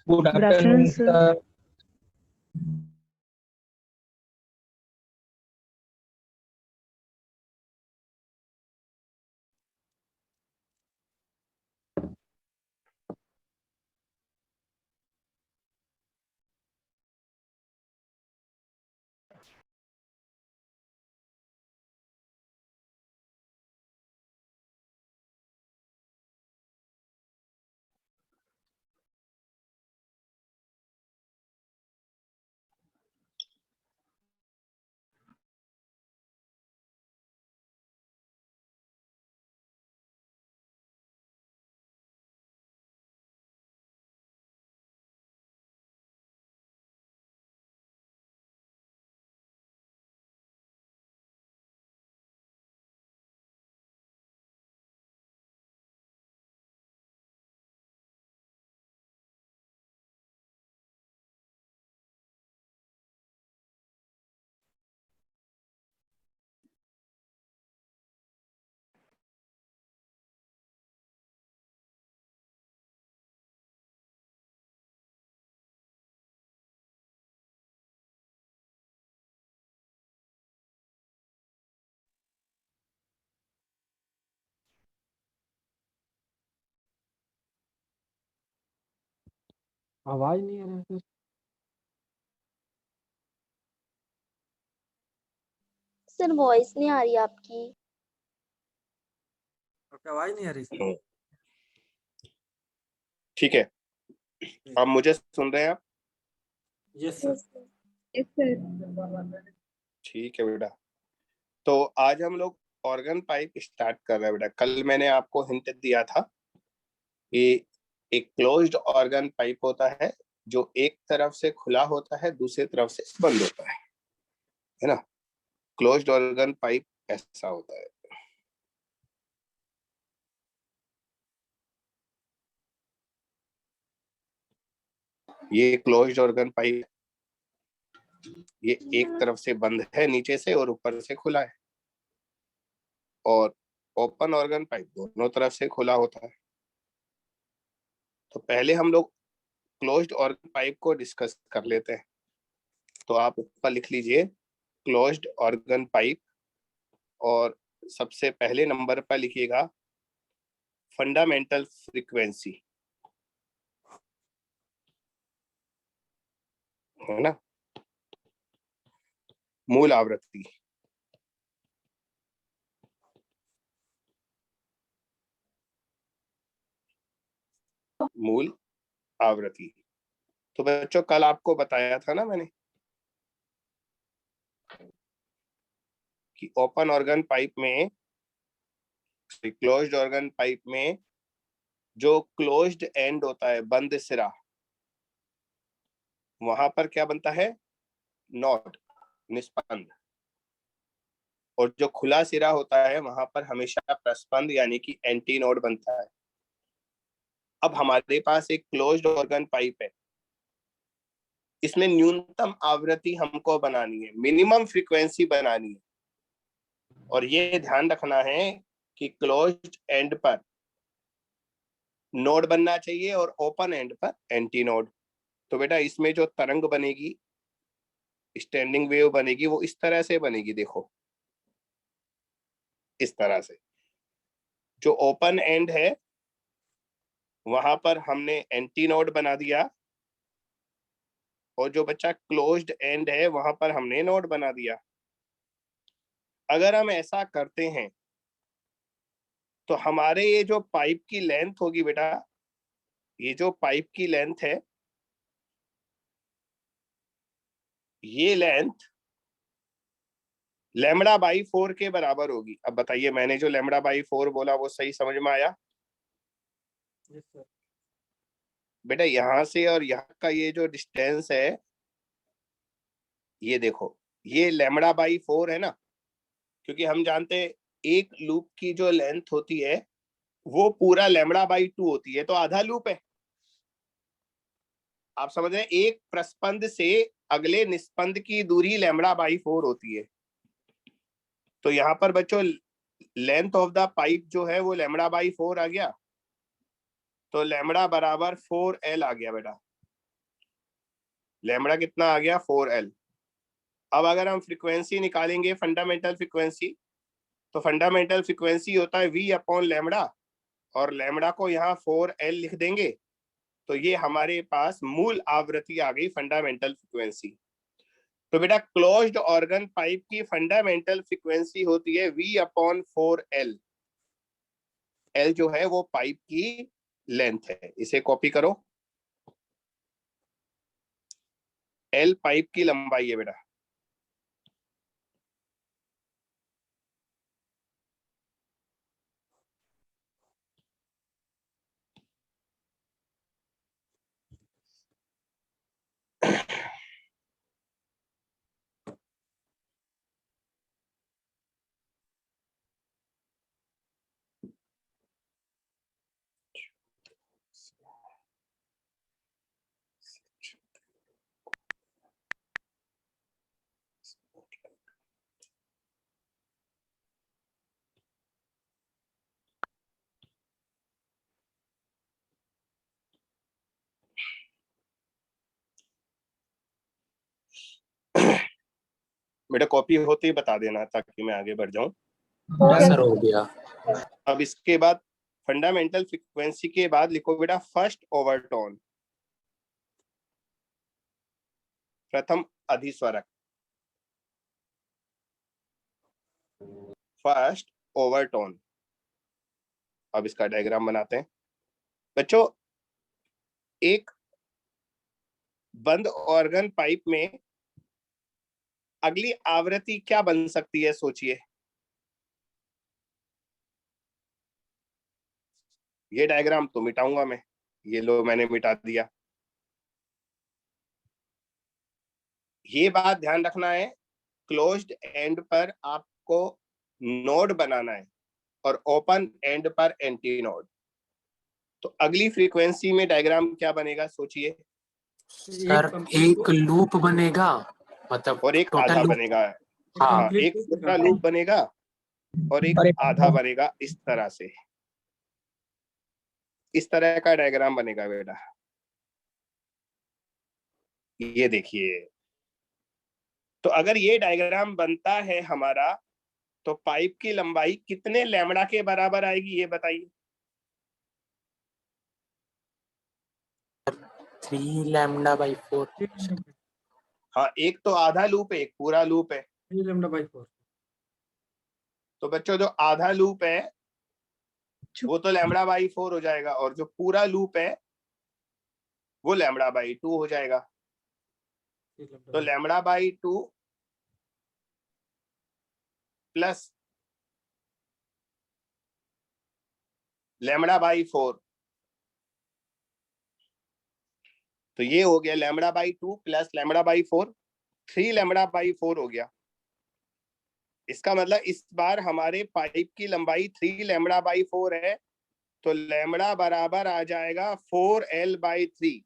Good Good afternoon, afternoon sir. Sir. आवाज नहीं आ रहा है सर। सर वॉइस नहीं आ रही आपकी। आपकी आवाज नहीं आ रही सर। ठीक है, आप मुझे सुन रहे हैं आप? Yes sir. Yes sir. ठीक है बेटा, तो आज हम लोग ऑर्गन पाइप स्टार्ट कर रहे हैं बेटा। कल मैंने आपको हिंट दिया था कि एक क्लोज्ड ऑर्गन पाइप होता है जो एक तरफ से खुला होता है, दूसरी तरफ से बंद होता है ना। क्लोज्ड ऑर्गन पाइप ऐसा होता है। ये क्लोज्ड ऑर्गन पाइप, ये एक तरफ से बंद है नीचे से और ऊपर से खुला है, और ओपन ऑर्गन पाइप दोनों तरफ से खुला होता है। तो पहले हम लोग क्लोज्ड ऑर्गन पाइप को डिस्कस कर लेते हैं। तो आप ऊपर लिख लीजिए क्लोज्ड ऑर्गन पाइप, और सबसे पहले नंबर पर लिखिएगा फंडामेंटल फ्रीक्वेंसी, है ना, मूल आवृत्ति। मूल आवृत्ति। तो बच्चों कल आपको बताया था ना मैंने कि ओपन ऑर्गन पाइप में, क्लोज्ड ऑर्गन पाइप में जो क्लोज्ड एंड होता है, बंद सिरा, वहां पर क्या बनता है? नोड, निस्पंद। और जो खुला सिरा होता है वहां पर हमेशा प्रस्पंद यानी कि एंटी नोड बनता है। अब हमारे पास एक क्लोज्ड ऑर्गन पाइप है, इसमें न्यूनतम आवृत्ति हमको बनानी है, मिनिमम फ्रीक्वेंसी बनानी है, और ये ध्यान रखना है कि क्लोज्ड एंड पर नोड बनना चाहिए और ओपन एंड पर एंटी नोड। तो बेटा इसमें जो तरंग बनेगी, स्टैंडिंग वेव बनेगी, वो इस तरह से बनेगी, देखो इस तरह से। जो ओपन एंड है वहां पर हमने एंटी नोड बना दिया, और जो बच्चा क्लोज्ड एंड है वहां पर हमने नोड बना दिया। अगर हम ऐसा करते हैं तो हमारे ये जो पाइप की लेंथ होगी बेटा, ये जो पाइप की लेंथ है, ये लेंथ लैम्बडा बाई 4 के बराबर होगी। अब बताइए, मैंने जो लैम्बडा बाई 4 बोला वो सही समझ में आया? Yes sir. बेटा यहाँ से और यहाँ का ये जो डिस्टेंस है, ये देखो, ये लैम्बडा बाई 4 है ना, क्योंकि हम जानते हैं एक लूप की जो लेंथ होती है वो पूरा लैम्बडा बाई 2 होती है, तो आधा लूप है। आप समझ रहे हैं, एक प्रस्पंद से अगले निस्पंद की दूरी लैम्बडा बाई 4 होती है। तो यहाँ पर बच्चों लेंथ ऑफ द पाइप जो है वो लैम्बडा बाई 4 आ गया, तो लैम्बडा बराबर 4L आ गया बेटा। लैम्बडा कितना आ गया 4L। अब अगर हम फ्रीक्वेंसी निकालेंगे फंडामेंटल फ्रीक्वेंसी, तो फंडामेंटल फ्रीक्वेंसी होता है V अपॉन लैम्बडा, और लैम्बडा को यहाँ 4L लिख देंगे, तो ये हमारे पास मूल आवृत्ति आ गई फंडामेंटल फ्रीक्वेंसी। तो बेटा क्लोज्ड ऑर्गन पाइप की फंडामेंटल फ्रीक्वेंसी होती है V अपॉन 4L। L जो है वो पाइप की लेंथ है, इसे कॉपी करो। L पाइप की लंबाई है बेटा। बेटा कॉपी होते ही बता देना ताकि मैं आगे बढ़ जाऊं। सर हो गया। अब इसके बाद फंडामेंटल फ्रीक्वेंसी के बाद लिखो बेटा फर्स्ट ओवरटोन, प्रथम अधिस्वरक, फर्स्ट ओवरटोन। अब इसका डायग्राम बनाते हैं बच्चों। एक बंद ऑर्गन पाइप में अगली आवृत्ति क्या बन सकती है, सोचिए। ये डायग्राम तो मिटाऊंगा मैं, ये लो मैंने मिटा दिया। ये बात ध्यान रखना है, क्लोज्ड एंड पर आपको नोड बनाना है और ओपन एंड पर एंटी नोड। तो अगली फ्रीक्वेंसी में डायग्राम क्या बनेगा, सोचिए। सर एक लूप बनेगा, मतलब और एक टोटल आधा लूप। बनेगा। हाँ, हाँ, एक पूरा लूप बनेगा और एक आधा बनेगा, इस तरह से। इस तरह का डायग्राम बनेगा बेटा। ये देखिए, तो अगर ये डायग्राम बनता है हमारा, तो पाइप की लंबाई कितने लैम्बडा के बराबर आएगी, ये बताइए। 3 λ/4। हाँ, एक तो आधा लूप है, एक पूरा लूप है। 3 λ/4। तो बच्चों जो आधा लूप है वो तो λ/4 हो जाएगा, और जो पूरा लूप है वो λ/2 हो जाएगा। तो λ/2 प्लस λ/4, तो ये हो गया λ/2 प्लस λ/4, 3 λ/4 हो गया। इसका मतलब इस बार हमारे पाइप की लंबाई 3 λ/4 है, तो लैम्बडा बराबर आ जाएगा 4L/3।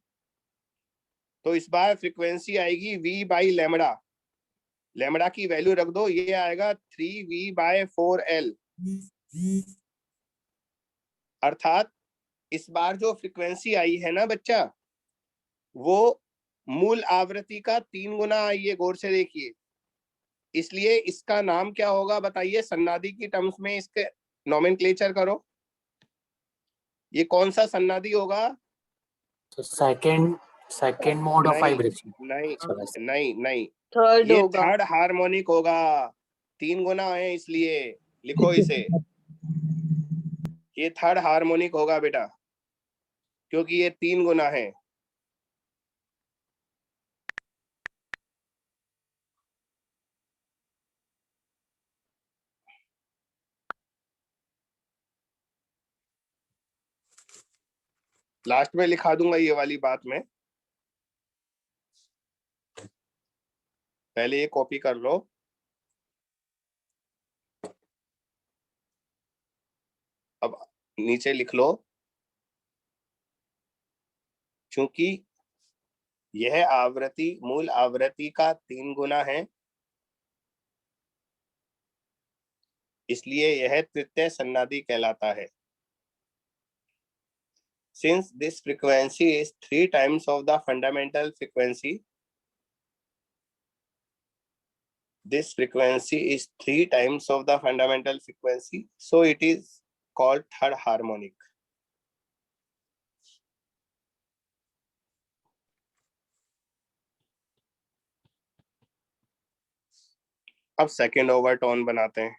तो इस बार फ्रीक्वेंसी आएगी V/λ। लैम्बडा की वैल्यू रख दो, ये आएगा 3V/4L। अर्थात इस बार जो फ्रीक्वेंसी आई है ना बच्चा, वो मूल आवृत्ति का 3 गुना आई है। गौर से देखिए, इसलिए इसका नाम क्या होगा बताइए, सन्नादि की टर्म्स में इसके नोमेनक्लेचर करो। ये कौन सा सन्नादि होगा? तो सेकंड मोड ऑफ नहीं वाइब्रेशन। नहीं नहीं नहीं, थर्ड ये होगा। थर्ड हार्मोनिक होगा। 3 गुना है इसलिए लिखो इसे। ये थर्ड हार्मोनिक होगा बेटा, क्योंकि ये 3 गुना है। लास्ट में लिखा दूंगा ये वाली बात में, पहले ये कॉपी कर लो। अब नीचे लिख लो, क्योंकि यह आवृत्ति मूल आवृत्ति का 3 गुना है, इसलिए यह तृतीय सन्नादि कहलाता है। Since this frequency is 3 times of the fundamental frequency, this frequency is 3 times of the fundamental frequency, so it is called third harmonic. अब सेकेंड ओवरटोन बनाते हैं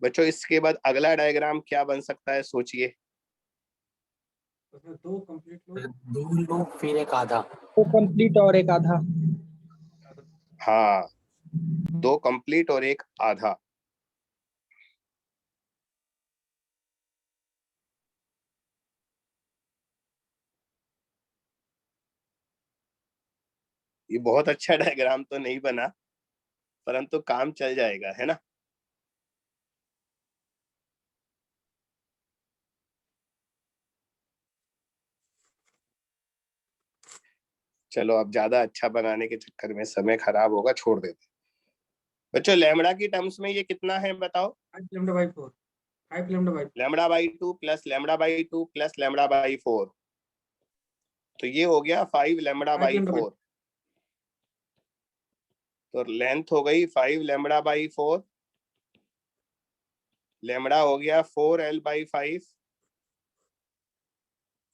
बच्चों। इसके बाद अगला डायग्राम क्या बन सकता है, सोचिए। उसमें 2 कंप्लीट लूप, 2 लूप फिर एक आधा। वो कंप्लीट और एक आधा। हाँ, 2 कंप्लीट और एक आधा। ये बहुत अच्छा डायग्राम तो नहीं बना, परंतु काम चल जाएगा, है ना। चलो, अब ज्यादा अच्छा बनाने के चक्कर में समय खराब होगा, छोड़ देते बच्चों। लैम्बडा की टर्म्स में ये कितना है बताओ? 5 lambda by 4, 5 lambda by lambda by 2 plus lambda by 2 plus lambda by 4, तो ये हो गया 5 लैम्बडा बाई 4। तो लेंथ हो गई 5 लैम्बडा बाई 4, लैम्बडा हो गया 4l by 5।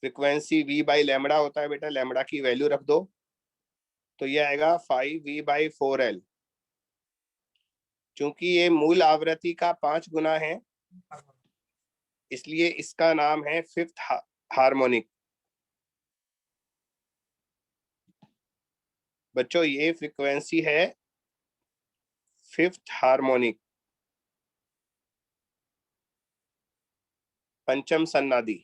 Frequency v by lambda होता है बेटा, लैम्बडा की वैल्यू रख दो, तो ये आएगा 5v बाई 4l। चूंकि ये मूल आवृत्ति का 5 गुना है, इसलिए इसका नाम है फिफ्थ हार्मोनिक। बच्चों, ये फ्रीक्वेंसी है फिफ्थ हार्मोनिक, पंचम सन्नादी।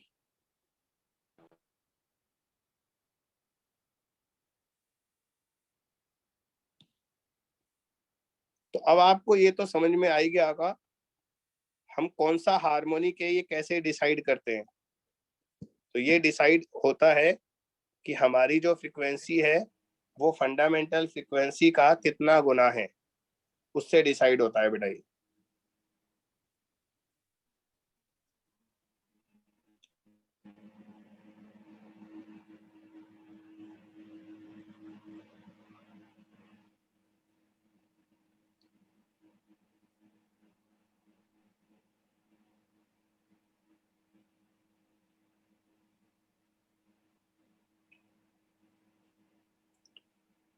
तो अब आपको ये तो समझ में आ ही गया होगा हम कौन सा हार्मोनिक है ये कैसे डिसाइड करते हैं। तो ये डिसाइड होता है कि हमारी जो फ्रीक्वेंसी है वो फंडामेंटल फ्रीक्वेंसी का कितना गुना है, उससे डिसाइड होता है बेटा ये।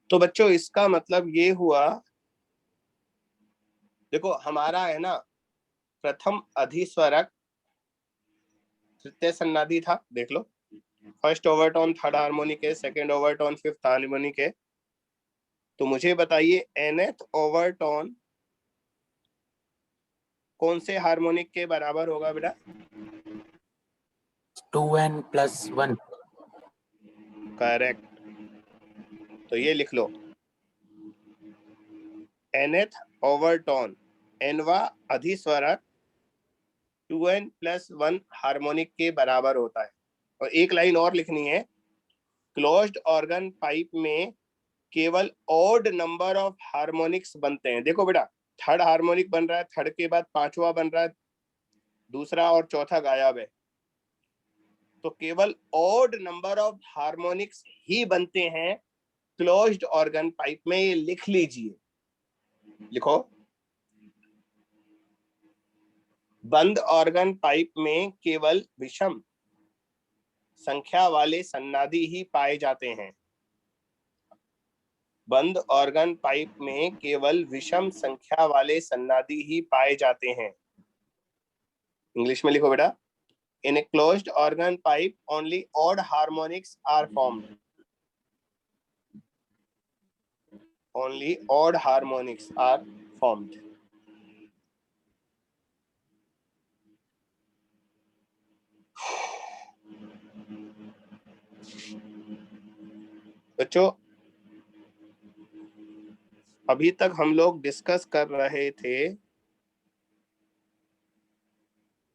तो बच्चों, इसका मतलब ये हुआ, देखो हमारा है ना, प्रथम अधिस्वरक तृतीय सन्नादी था, देख लो। फर्स्ट ओवरटोन थर्ड हार्मोनिक है, सेकेंड ओवरटोन फिफ्थ हार्मोनिक है। तो मुझे बताइए nth ओवरटोन कौन से हार्मोनिक के बराबर होगा बेटा? 2n plus 1। करेक्ट। तो ये लिख लो, nth ओवरटोन, nवा अधिस्वरक 2n प्लस 1 हार्मोनिक के बराबर होता है। और एक लाइन और लिखनी है, क्लोज्ड ऑर्गन पाइप में केवल ऑड नंबर ऑफ हार्मोनिक्स बनते हैं। देखो बेटा, थर्ड हार्मोनिक बन रहा है, थर्ड के बाद पांचवा बन रहा है, दूसरा और चौथा गायब है, तो केवल ऑड नंबर ऑफ हार्मोनिक्स ही बनते हैं क्लोज्ड ऑर्गन पाइप में। ये लिख लीजिए, लिखो, बंद ऑर्गन पाइप में केवल विषम संख्या वाले सन्नादी ही पाए जाते हैं। बंद ऑर्गन पाइप में केवल विषम संख्या वाले सन्नादी ही पाए जाते हैं। इंग्लिश में लिखो बेटा, in a closed organ pipe only odd harmonics are formed. Only odd harmonics are formed. बच्चों, अभी तक हम लोग डिस्कस कर रहे थे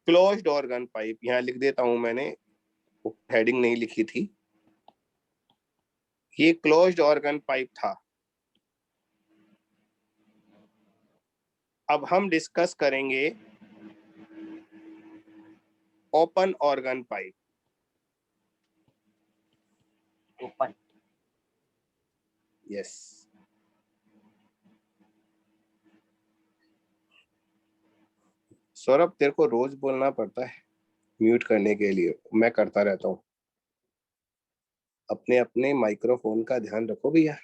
क्लोज्ड ऑर्गन पाइप। यहां लिख देता हूं मैंने, हेडिंग नहीं लिखी थी। ये क्लोज्ड ऑर्गन पाइप था। अब हम डिस्कस करेंगे open organ pipe. Open. Yes. Saurabh तेरे को रोज बोलना पड़ता है म्यूट करने के लिए, मैं करता रहता हूँ। अपने अपने माइक्रोफोन का ध्यान रखो भैया।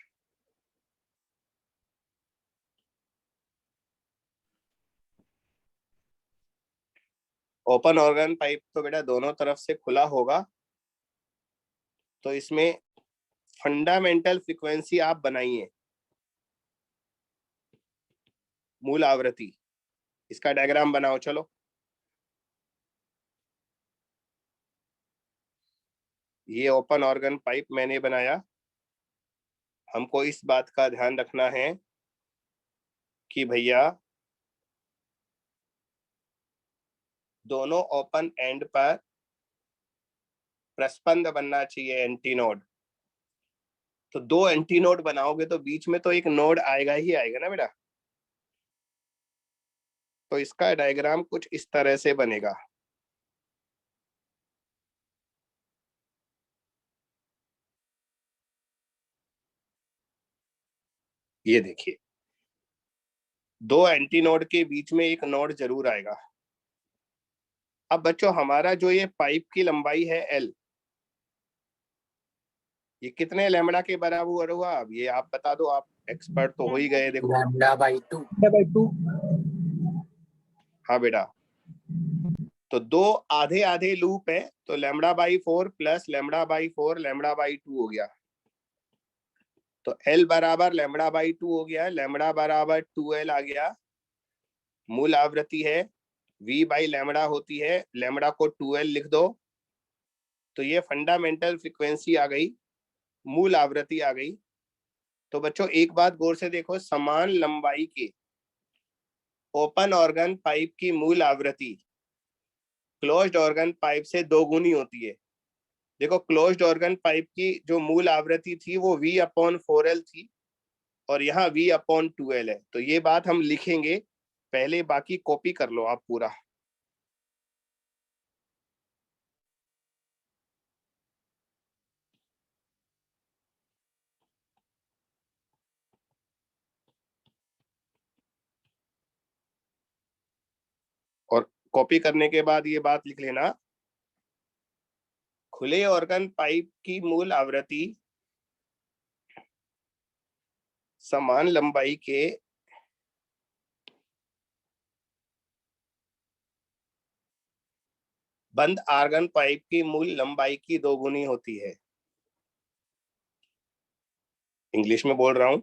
ओपन ऑर्गन पाइप तो बेटा दोनों तरफ से खुला होगा, तो इसमें फंडामेंटल फ्रीक्वेंसी आप बनाइए, मूल आवृत्ति। इसका डायग्राम बनाओ चलो। ये ओपन ऑर्गन पाइप मैंने बनाया। हमको इस बात का ध्यान रखना है कि भैया दोनों ओपन एंड पर प्रस्पंद बनना चाहिए, एंटी नोड। तो दो एंटी नोड बनाओगे तो बीच में तो एक नोड आएगा ही आएगा ना बेटा। तो इसका डायग्राम कुछ इस तरह से बनेगा। ये देखिए, दो एंटी नोड के बीच में एक नोड जरूर आएगा। अब बच्चों हमारा जो ये पाइप की लंबाई है L, ये कितने लैम्बडा के बराबर हुआ? अब ये आप बता दो, आप एक्सपर्ट तो हो ही गए। देखो λ/2। λ/2। हाँ बेटा, तो दो आधे आधे लूप है, तो λ/4 प्लस λ/4 λ/2 हो गया। तो L बराबर λ/2 हो गया, लैम्बडा बराबर 2L आ गया। मूल आवृत्ति है V/λ होती है, लैम्बडा को 2L लिख दो। तो ये फंडामेंटल फ्रीक्वेंसी आ गई, मूल आवृत्ति आ गई। तो बच्चों एक बात गौर से देखो, समान लंबाई के ओपन ऑर्गन पाइप की मूल आवृत्ति क्लोज्ड ऑर्गन पाइप से दो गुनी होती है। देखो क्लोज्ड ऑर्गन पाइप की जो मूल आवृत्ति थी वो V/4L थी, और यहाँ V/2L है। तो ये बात हम लिखेंगे, पहले बाकी कॉपी कर लो आप पूरा। और कॉपी करने के बाद ये बात लिख लेना, खुले ऑर्गन पाइप की मूल आवृत्ति समान लंबाई के बंद आर्गन पाइप की मूल लंबाई की दोगुनी होती है। इंग्लिश में बोल रहा हूं।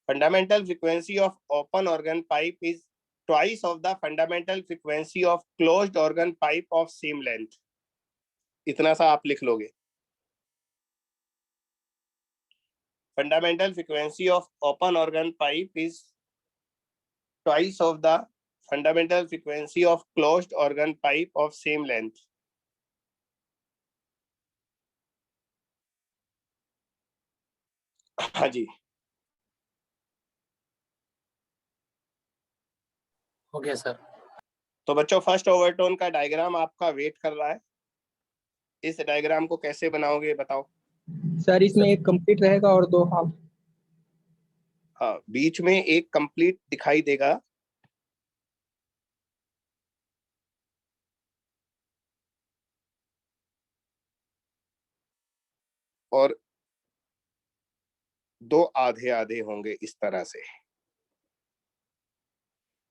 Fundamental frequency of open organ pipe is twice of the fundamental frequency of closed organ pipe of same length. इतना सा आप लिख लोगे। Fundamental frequency of open organ pipe is twice of the fundamental frequency of closed organ pipe of same length. हाँ जी, हो गया sir. तो बच्चों फर्स्ट ओवरटोन का डायग्राम आपका वेट कर रहा है। इस डायग्राम को कैसे बनाओगे बताओ? सर इसमें एक कंप्लीट रहेगा और दो हाफ। हाँ, बीच में एक कंप्लीट दिखाई देगा, और दो आधे आधे होंगे इस तरह से।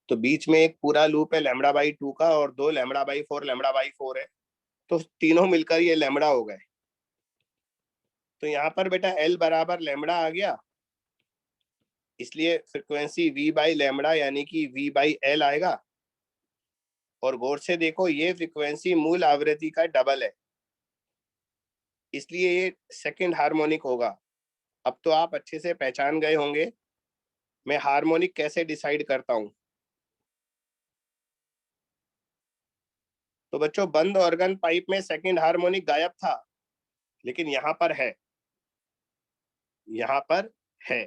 तो बीच में एक पूरा लूप है λ/2 का, और दो λ/4 λ/4 है, तो तीनों मिलकर ये लैम्बडा हो गए। तो यहाँ पर बेटा L बराबर लैम्बडा आ गया, इसलिए फ्रीक्वेंसी V/λ यानी कि V/L आएगा। और गौर से देखो, ये फ्रीक्वेंसी मूल आवृत्ति का डबल है, इसलिए ये सेकंड हार्मोनिक होगा। अब तो आप अच्छे से पहचान गए होंगे मैं हार्मोनिक कैसे डिसाइड करता हूं। तो बच्चों बंद ऑर्गन पाइप में सेकंड हार्मोनिक गायब था, लेकिन यहां पर है, यहां पर है।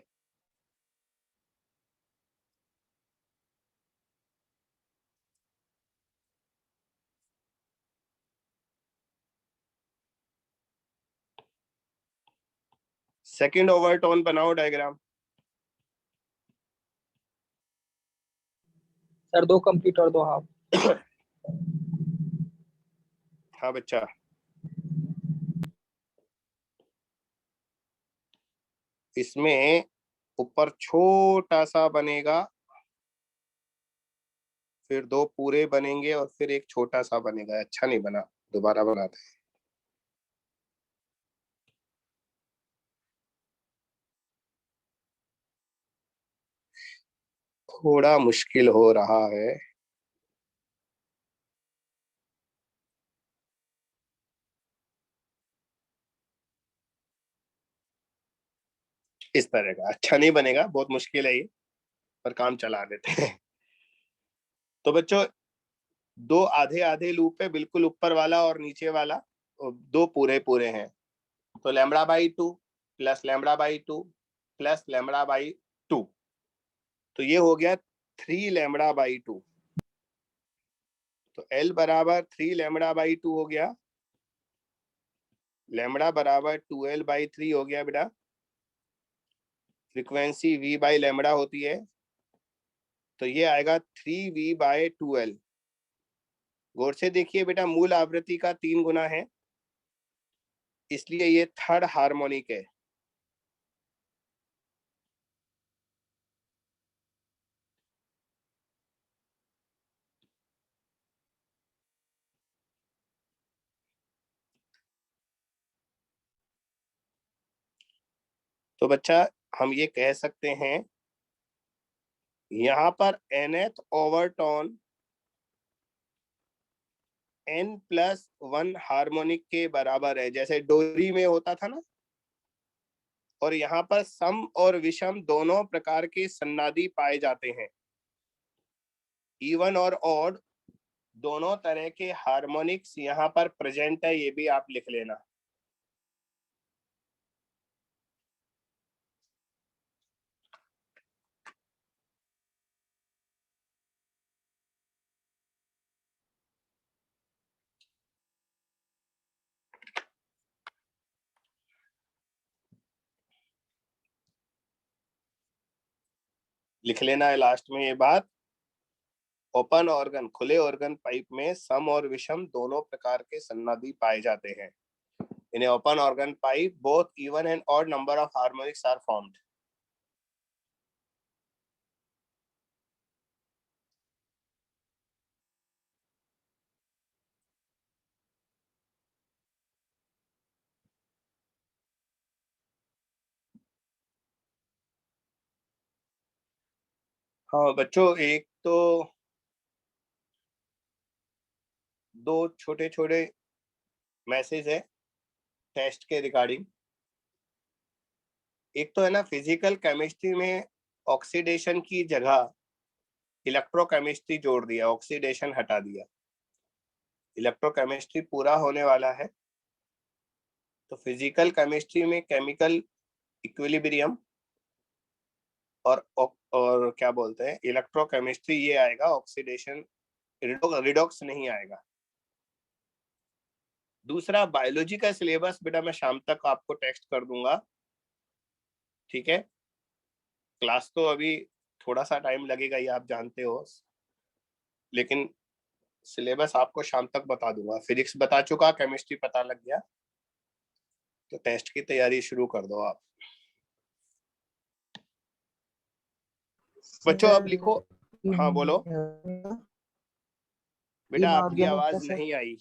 सेकंड ओवरटोन बनाओ डायग्राम। सर 2 कंप्लीट और 2 हाफ। हाँ बच्चा, इसमें ऊपर छोटा सा बनेगा, फिर 2 पूरे बनेंगे और फिर एक छोटा सा बनेगा। अच्छा नहीं बना, दोबारा बनाते हैं। थोड़ा मुश्किल हो रहा है। इस तरह का अच्छा नहीं बनेगा, बहुत मुश्किल है ये, पर काम चला देते हैं। तो बच्चों 2 आधे आधे लूप है, बिल्कुल ऊपर वाला और नीचे वाला, 2 पूरे पूरे हैं। तो λ/2 प्लस λ/2 प्लस λ/2, तो ये हो गया 3 λ/2। तो L बराबर 3 λ/2 हो गया, लैम्बडा बराबर 2L/3 हो गया बेटा। फ्रीक्वेंसी V बाई लैम्बडा होती है, तो ये आएगा 3V/2L। गौर से देखिए बेटा, मूल आवृत्ति का 3 गुना है, इसलिए ये थर्ड हार्मोनिक है। तो बच्चा हम ये कह सकते हैं, यहाँ पर nth ओवरटोन n+1 हार्मोनिक के बराबर है, जैसे डोरी में होता था ना। और यहाँ पर सम और विषम दोनों प्रकार के सन्नादी पाए जाते हैं। इवन और ऑड दोनों तरह के हार्मोनिक्स यहाँ पर प्रेजेंट है, ये भी आप लिख लेना। लिख लेना है लास्ट में ये बात। ओपन ऑर्गन, खुले ऑर्गन पाइप में सम और विषम दोनों प्रकार के सन्नादी पाए जाते हैं। In a open organ pipe both even and odd number of harmonics are formed. हाँ बच्चों, एक तो 2 छोटे छोटे मैसेज है टेस्ट के रिगार्डिंग। एक तो है ना, फिजिकल केमिस्ट्री में ऑक्सीडेशन की जगह इलेक्ट्रोकेमिस्ट्री जोड़ दिया, ऑक्सीडेशन हटा दिया। इलेक्ट्रोकेमिस्ट्री पूरा होने वाला है, तो फिजिकल केमिस्ट्री में केमिकल इक्विलिब्रियम और क्या बोलते हैं इलेक्ट्रोकेमिस्ट्री, ये आएगा। ऑक्सीडेशन रिडॉक्स नहीं आएगा। दूसरा, बायोलॉजी का सिलेबस बेटा मैं शाम तक आपको टेक्स्ट कर दूंगा, ठीक है। क्लास तो अभी थोड़ा सा टाइम लगेगा, ये आप जानते हो, लेकिन सिलेबस आपको शाम तक बता दूंगा। फिजिक्स बता चुका, केमिस्ट्री पता लग गया, तो टेस्ट की तैयारी शुरू कर दो आप। बच्चों अब लिखो। हाँ बोलो बेटा, आपकी आवाज नहीं आई।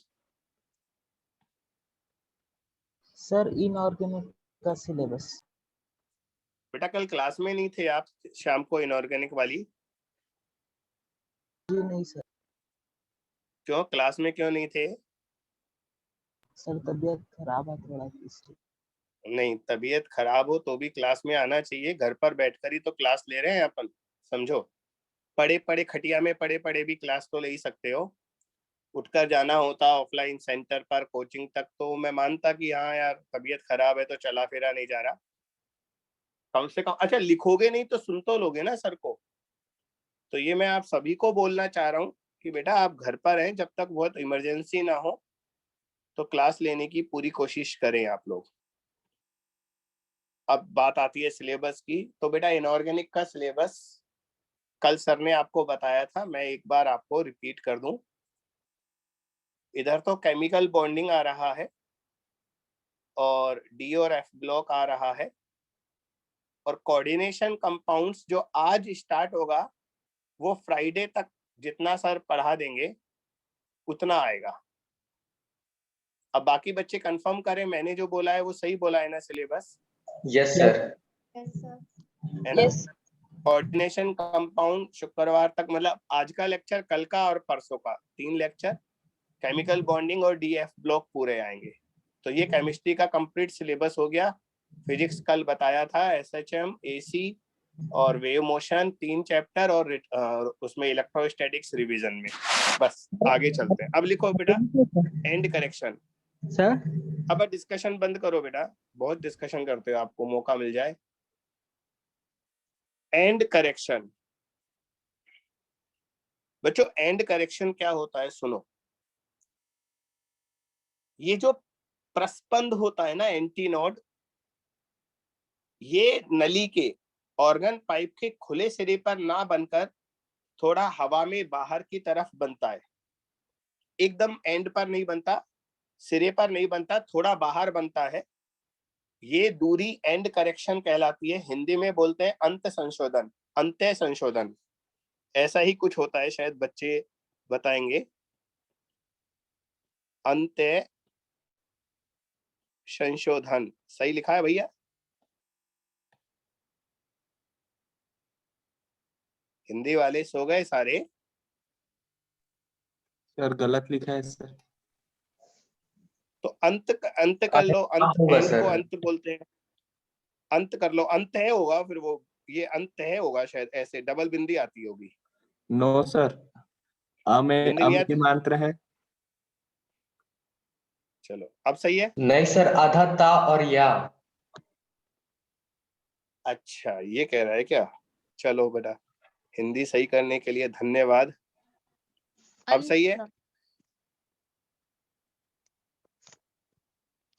सर इनऑर्गेनिक का सिलेबस। बेटा कल क्लास में नहीं थे आप, शाम को इनऑर्गेनिक वाली? जी नहीं सर। क्यों क्लास में क्यों नहीं थे? सर तबीयत खराब है थोड़ा, इसलिए। नहीं, तबीयत खराब हो तो भी क्लास में आना चाहिए। घर पर बैठकर ही तो क्लास ले रहे हैं अपन, समझो। पड़े पड़े खटिया में पड़े पड़े भी क्लास तो ले ही सकते हो। उठकर जाना होता ऑफलाइन सेंटर पर कोचिंग तक, तो मैं मानता कि हाँ यार तबीयत खराब है तो चला फिरा नहीं जा रहा। कम से कम अच्छा लिखोगे नहीं तो सुन तो लोगे ना सर को। तो ये मैं आप सभी को बोलना चाह रहा हूँ कि बेटा आप घर पर हैं, जब तक बहुत इमरजेंसी ना हो तो क्लास लेने की पूरी कोशिश करें आप लोग। अब बात आती है सिलेबस की। तो बेटा इनऑर्गेनिक का सिलेबस कल सर ने आपको बताया था, मैं एक बार आपको रिपीट कर दूं। इधर तो केमिकल बॉन्डिंग आ रहा है और डी और एफ ब्लॉक आ रहा है, और कोऑर्डिनेशन कंपाउंड्स जो आज स्टार्ट होगा वो फ्राइडे तक जितना सर पढ़ा देंगे उतना आएगा। अब बाकी बच्चे कंफर्म करें मैंने जो बोला है वो सही बोला है ना सिलेबस? Yes sir. है ना? कोऑर्डिनेशन कंपाउंड शुक्रवार तक, मतलब आज का लेक्चर, कल का और परसों का 3 लेक्चर, केमिकल बॉन्डिंग और डीएफ ब्लॉक पूरे आएंगे। तो ये केमिस्ट्री का कंप्लीट सिलेबस हो गया। फिजिक्स कल बताया था, एसएचएम, एसी और वेव मोशन 3 चैप्टर, और उसमें इलेक्ट्रोस्टैटिक्स रिवीजन में। बस आगे चलते हैं। अब लिखो बेटा एंड करेक्शन। सर अब डिस्कशन बंद करो बेटा, बहुत डिस्कशन करते हो, आपको मौका मिल जाए। And correction. बच्चों एंड करेक्शन क्या होता है सुनो। ये जो प्रस्पंद होता है ना एंटीनोड, ये नली के ऑर्गन पाइप के खुले सिरे पर ना बनकर थोड़ा हवा में बाहर की तरफ बनता है। एकदम एंड पर नहीं बनता, सिरे पर नहीं बनता, थोड़ा बाहर बनता है। ये दूरी एंड करेक्शन कहलाती है। हिंदी में बोलते हैं अंत संशोधन, अंत्य संशोधन, ऐसा ही कुछ होता है, शायद बच्चे बताएंगे। अंत्य संशोधन सही लिखा है भैया? हिंदी वाले सो गए सारे? सर गलत लिखा है सर। तो अंत कर लो, अंत होगा एंड सर। को अंत बोलते हैं, अंत कर लो, अंत है होगा फिर वो, ये अंत है होगा शायद, ऐसे डबल बिंदी आती होगी। नो सर, में बिंदी नहीं की आती? मात्रा है। चलो अब सही है। नहीं सर, आधा ता और या। अच्छा ये कह रहा है क्या? चलो बेटा, हिंदी सही करने के लिए धन्यवाद। अब सही है?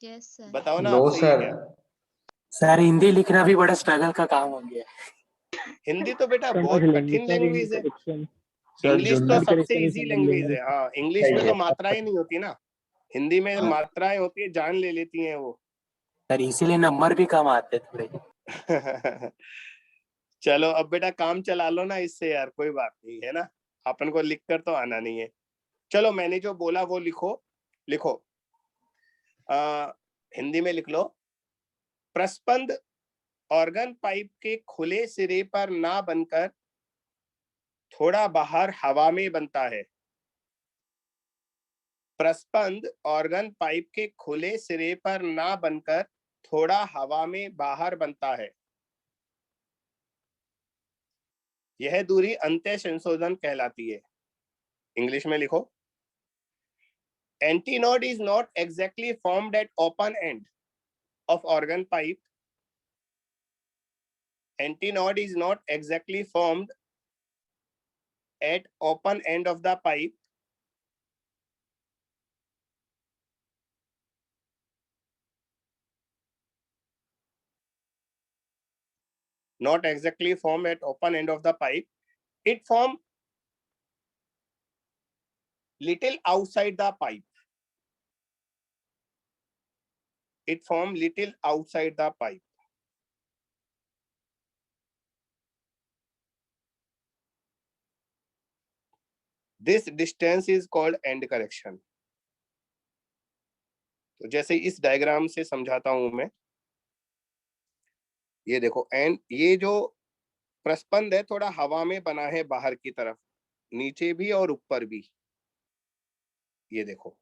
Yes sir. बताओ ना, नो अब सही है सर। क्या? सर हिंदी लिखना भी बड़ा स्ट्रगल का काम हो गया। हिंदी तो बेटा समझ बहुत लेंगे कठिन सर लैंग्वेज है। करेक्शन। इंग्लिश तो एंड सबसे करेक्शन ही इजी समझ लैंग्वेज लेंगे। है। हाँ इंग्लिश में तो मात्राएं नहीं होती ना, हिंदी में मात्राएं होती है, जान ले लेती हैं वो। सर इसीलिए नंबर भी कम आते थोड़े। चलो अब बेटा काम चला लो ना इससे यार, कोई बात नहीं है ना, अपन को लिख कर तो आना नहीं है। चलो मैंने जो बोला वो लिखो, लिखो हिंदी में लिख लो। प्रस्पंद ऑर्गन पाइप के खुले सिरे पर ना बनकर थोड़ा बाहर हवा में बनता है। प्रस्पंद ऑर्गन पाइप के खुले सिरे पर ना बनकर थोड़ा हवा में बाहर बनता है। यह दूरी अंत्य संशोधन कहलाती है। इंग्लिश में लिखो। Antinode is not exactly formed at open and of organ pipe. Antinode is not exactly formed at open end of the pipe. Not exactly formed at open end of the pipe. It form little outside the pipe. It form little outside the pipe. This distance is called end correction. तो जैसे इस diagram से समझाता हूं मैं, ये देखो and, ये जो प्रस्पंद है थोड़ा हवा में बना है बाहर की तरफ, नीचे भी और ऊपर भी, ये देखो।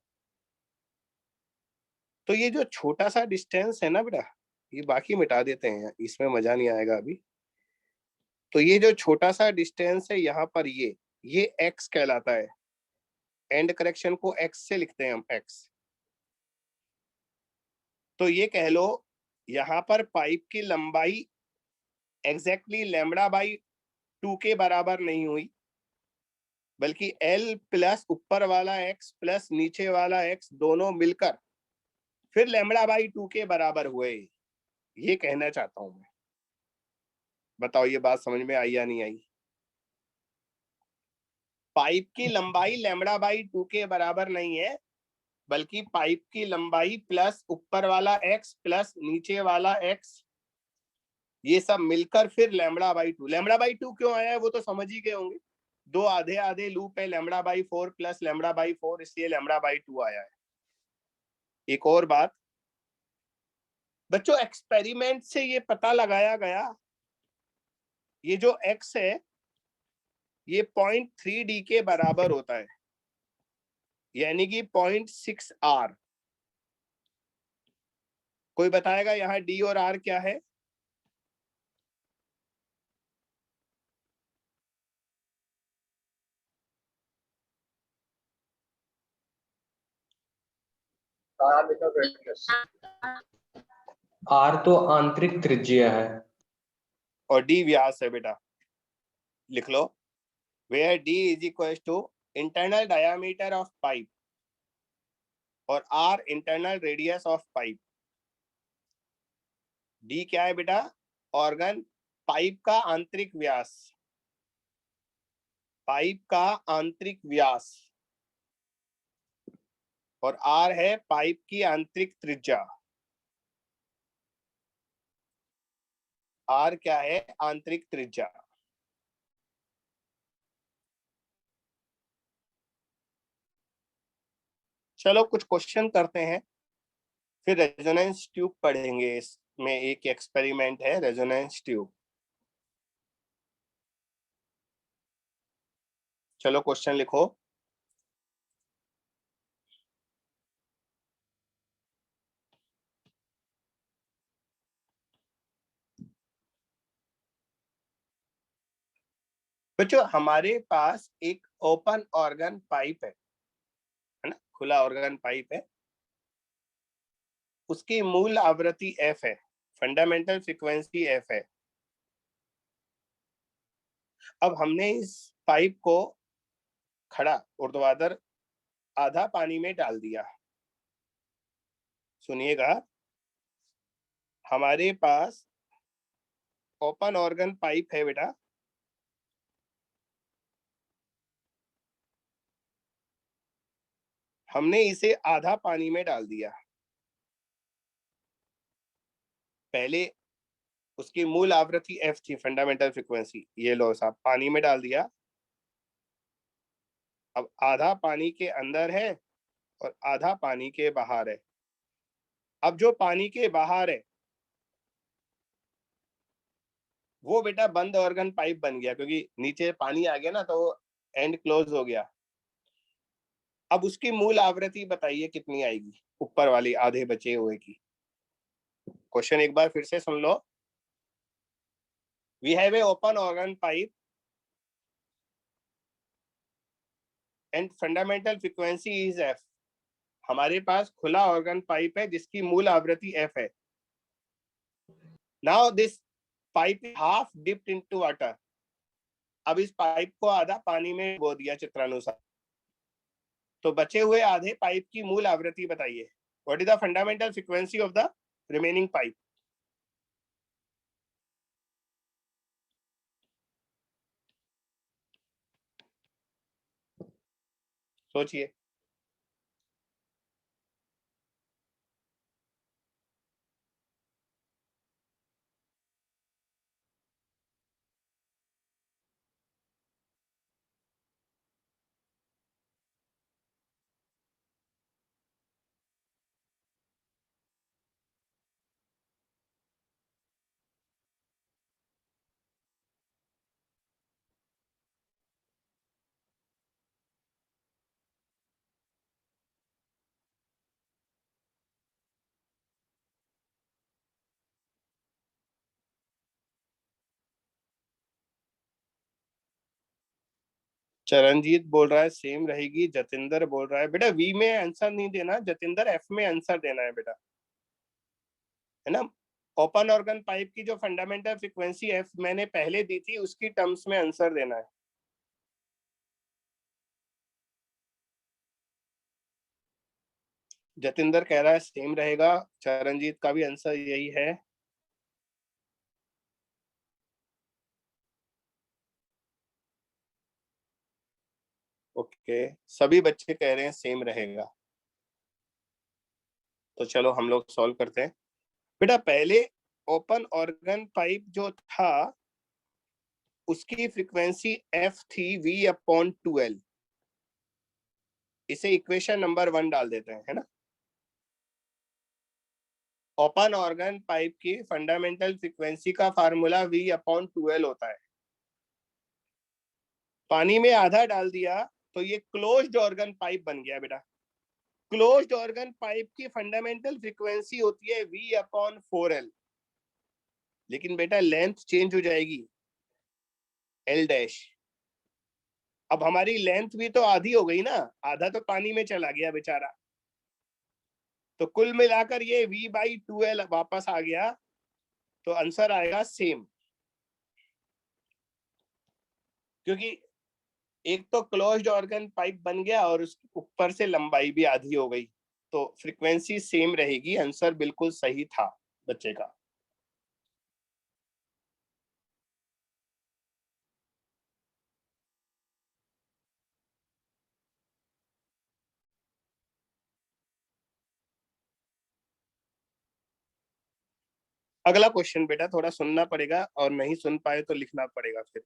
तो ये जो छोटा सा डिस्टेंस है ना बेटा, ये बाकी मिटा देते हैं, इसमें मजा नहीं आएगा अभी। तो ये जो छोटा सा डिस्टेंस है यहाँ पर, ये x कहलाता है। एंड करेक्शन को x से लिखते हैं हम, x। तो ये कह लो यहाँ पर पाइप की लंबाई एग्जैक्टली लैम्बडा बाई 2 के बराबर नहीं हुई, बल्कि L प्लस ऊपर वाला x प्लस नीचे वाला x दोनों मिलकर फिर लैम्बडा बाई 2 के बराबर हुए। ये कहना चाहता हूं मैं। बताओ ये बात समझ में आई या नहीं आई? पाइप की लंबाई लैम्बडा बाई 2 के बराबर नहीं है, बल्कि पाइप की लंबाई प्लस ऊपर वाला x प्लस नीचे वाला x, ये सब मिलकर फिर लैम्बडा बाई 2। लैम्बडा बाई 2 क्यों आया है वो तो समझ ही गए होंगे। 2 आधे आधे लूप है, lambda by 4 plus lambda by 4, इसलिए लैम्बडा बाई 2 आया है। एक और बात बच्चों, एक्सपेरिमेंट से ये पता लगाया गया, ये जो x है ये 0.3d के बराबर होता है, यानी कि 0.6r। कोई बताएगा यहाँ d और r क्या है? आर तो आंतरिक त्रिज्या है और d व्यास है बेटा, लिख लो। where d is equals to internal diameter of pipe और r internal radius of pipe। d क्या है बेटा? ऑर्गन पाइप का आंतरिक व्यास, पाइप का आंतरिक व्यास, और r है पाइप की आंतरिक त्रिज्या। r क्या है? आंतरिक त्रिज्या। चलो कुछ क्वेश्चन करते हैं, फिर रेजोनेंस ट्यूब पढ़ेंगे। इसमें एक एक्सपेरिमेंट है रेजोनेंस ट्यूब। चलो क्वेश्चन लिखो। बच्चों हमारे पास एक ओपन ऑर्गन पाइप है ना, खुला ऑर्गन पाइप है, उसकी मूल आवृत्ति f है, फंडामेंटल फ्रीक्वेंसी f है। अब हमने इस पाइप को खड़ा ऊर्ध्वाधर आधा पानी में डाल दिया। सुनिएगा, हमारे पास ओपन ऑर्गन पाइप है बेटा, हमने इसे आधा पानी में डाल दिया। पहले उसकी मूल आवृत्ति f थी, फंडामेंटल फ्रीक्वेंसी, ये लो साहब पानी में डाल दिया। अब आधा पानी के अंदर है और आधा पानी के बाहर है। अब जो पानी के बाहर है वो बेटा बंद ऑर्गन पाइप बन गया, क्योंकि नीचे पानी आ गया ना, तो वो एंड क्लोज हो गया। अब उसकी मूल आवृत्ति बताइए कितनी आएगी, ऊपर वाली आधे बचे हुए की। क्वेश्चन एक बार फिर से सुन लो। We have a open organ pipe and fundamental frequency is f। हमारे पास खुला ऑर्गन पाइप है जिसकी मूल आवृत्ति f है। Now this pipe half dipped into water. अब इस पाइप को आधा पानी में डुबो दिया चित्रानुसार, तो बचे हुए आधे पाइप की मूल आवृत्ति बताइए। What is the fundamental frequency of the remaining pipe? सोचिए। चरणजीत बोल रहा है सेम रहेगी, जतिंदर बोल रहा है बेटा वी में आंसर नहीं देना, जतिंदर एफ में आंसर देना है बेटा, है ना। ओपन ऑर्गन पाइप की जो फंडामेंटल फ्रीक्वेंसी एफ मैंने पहले दी थी उसकी टर्म्स में आंसर देना है। जतिंदर कह रहा है सेम रहेगा, चरणजीत का भी आंसर यही है। ओके, सभी बच्चे कह रहे हैं सेम रहेगा, तो चलो हम लोग सॉल्व करते हैं। बेटा पहले ओपन ऑर्गन पाइप जो था उसकी फ्रीक्वेंसी f थी v/2l। इसे इक्वेशन नंबर 1 डाल देते हैं, है ना। ओपन ऑर्गन पाइप की फंडामेंटल फ्रीक्वेंसी का फार्मूला v/2l होता है। पानी में आधा डाल दिया तो ये क्लोज्ड ऑर्गन पाइप बन गया बेटा। क्लोज्ड ऑर्गन पाइप की फंडामेंटल फ्रीक्वेंसी होती है v/4l, लेकिन बेटा लेंथ चेंज हो जाएगी l डैश। अब हमारी लेंथ भी तो आधी हो गई ना, आधा तो पानी में चला गया बेचारा, तो कुल मिलाकर ये v/2l वापस आ गया, तो आंसर आएगा सेम। क्योंकि एक तो क्लोज्ड ऑर्गन पाइप बन गया और उसके ऊपर से लंबाई भी आधी हो गई, तो फ्रीक्वेंसी सेम रहेगी। आंसर बिल्कुल सही था बच्चे का। अगला क्वेश्चन बेटा थोड़ा सुनना पड़ेगा, और नहीं सुन पाए तो लिखना पड़ेगा फिर।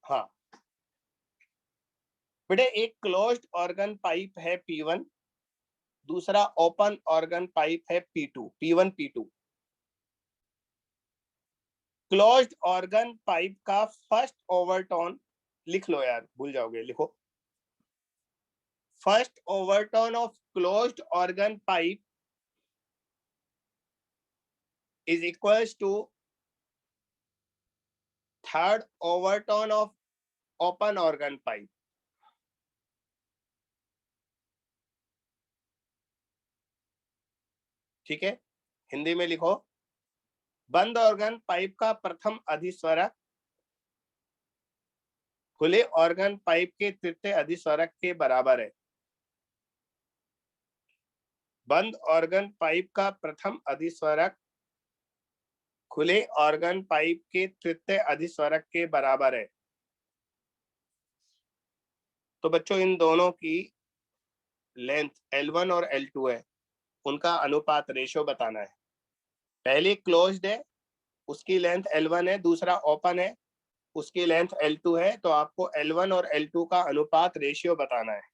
हाँ बेटा, एक क्लोज्ड ऑर्गन पाइप है P1, दूसरा ओपन ऑर्गन पाइप है P2, P1 P2। Closed organ pipe का फर्स्ट ओवरटोन लिख लो यार, भूल जाओगे, लिखो। First overtone of closed organ pipe is equals to third overtone of open organ pipe। ठीक है, हिंदी में लिखो, बंद ऑर्गन पाइप का प्रथम अधिस्वरक खुले ऑर्गन पाइप के तृतीय अधिस्वरक के बराबर है। बंद ऑर्गन पाइप का प्रथम अधिस्वरक खुले ऑर्गन पाइप के तृतीय अधिस्वरक के बराबर है। तो बच्चों इन दोनों की लेंथ L1 और L2 है, उनका अनुपात रेशो बताना है। पहले क्लोज्ड है, उसकी लेंथ L1 है, दूसरा ओपन है, उसकी लेंथ L2 है, तो आपको L1 और L2 का अनुपात रेशियो बताना है।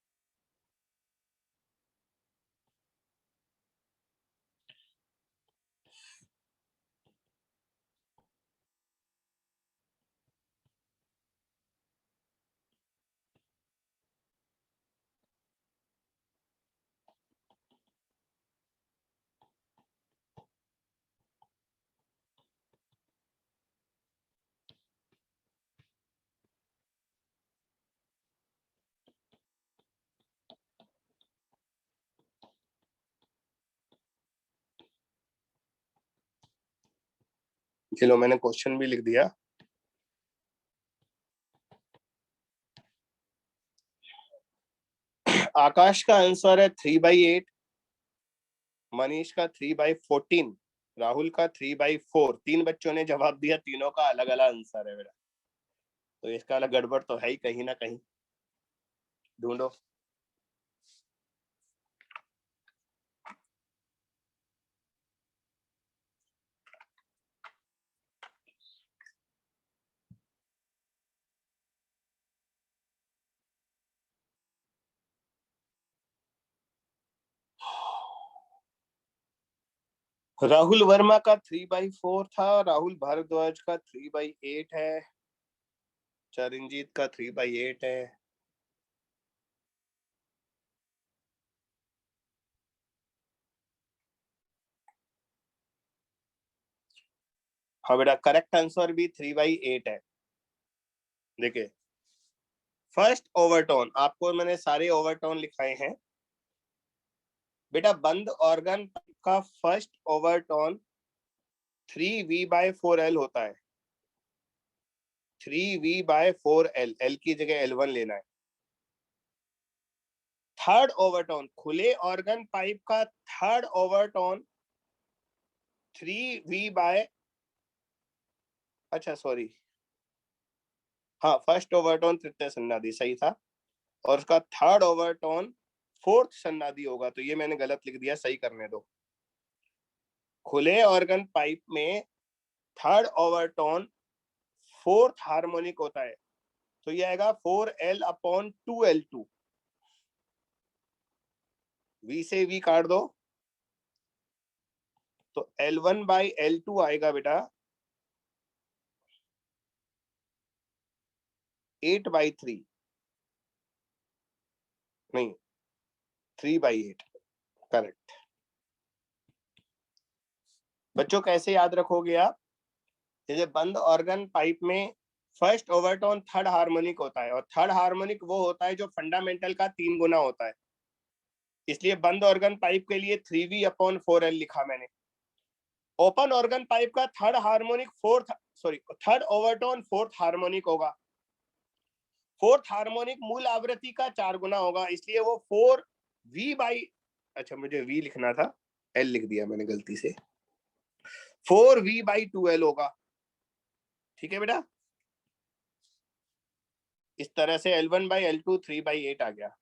चलो मैंने क्वेश्चन भी लिख दिया। आकाश का आंसर है 3/8, मनीष का 3/14, राहुल का 3/4। 3 बच्चों ने जवाब दिया, तीनों का अलग अलग आंसर है मेरा, तो इसका अलग गड़बड़ तो है ही कहीं ना कहीं, ढूंढो। राहुल वर्मा का 3/4 था, राहुल भारद्वाज का 3/8 है, चरणजीत का 3/8 है। हाँ बेटा, करेक्ट आंसर भी 3/8 है। देखिए फर्स्ट ओवरटोन, आपको मैंने सारे ओवरटोन लिखाए हैं बेटा। बंद ऑर्गन का फर्स्ट ओवरटोन 3v/4l होता है। 3v/4l, l की जगह L1 लेना है। थर्ड ओवरटोन, खुले ऑर्गन पाइप का थर्ड ओवरटोन 3v/, अच्छा सॉरी, हाँ, फर्स्ट ओवरटोन तृतीय सन्नादी सही था, और उसका थर्ड ओवरटोन फोर्थ सन्नादी होगा, तो ये मैंने गलत लिख दिया, सही करने दो। खुले ऑर्गन पाइप में थर्ड ओवरटोन फोर्थ हार्मोनिक होता है, तो ये आएगा 4L/2L2। V से V काट दो तो L1/L2 आएगा बेटा 8/3, नहीं 3/8, करेक्ट। बच्चों कैसे याद रखोगे आप? जैसे बंद ऑर्गन पाइप में फर्स्ट ओवरटोन थर्ड हार्मोनिक होता है, और थर्ड हार्मोनिक वो होता है जो फंडामेंटल का 3 गुना होता है, इसलिए बंद ऑर्गन पाइप के लिए 3V/4L लिखा मैंने। ओपन ऑर्गन पाइप का थर्ड ओवरटोन फोर्थ हार्मोनिक होगा, फोर्थ हार्मोनिक मूल आवृत्ति का 4 गुना होगा, इसलिए वो 4V अच्छा मुझे V लिखना था, L लिख दिया मैंने गलती से, 4V/2L होगा। ठीक है बेटा, इस तरह से L1/L2 3/8 आ गया।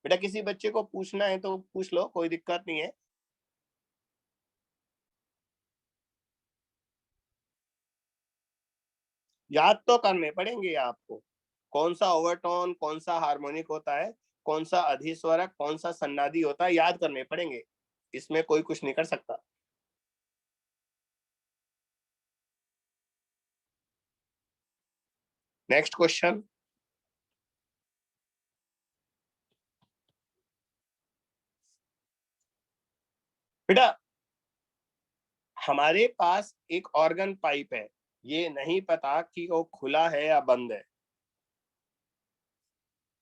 बेटा किसी बच्चे को पूछना है तो पूछ लो, कोई दिक्कत नहीं है। याद तो करने पड़ेंगे आपको, कौन सा ओवरटोन कौन सा हार्मोनिक होता है, कौन सा अधिस्वरक कौन सा सन्नादी होता है, याद करने पड़ेंगे, इसमें कोई कुछ नहीं कर सकता। Next question. बेटा हमारे पास एक ऑर्गन पाइप है, ये नहीं पता कि वो खुला है या बंद है,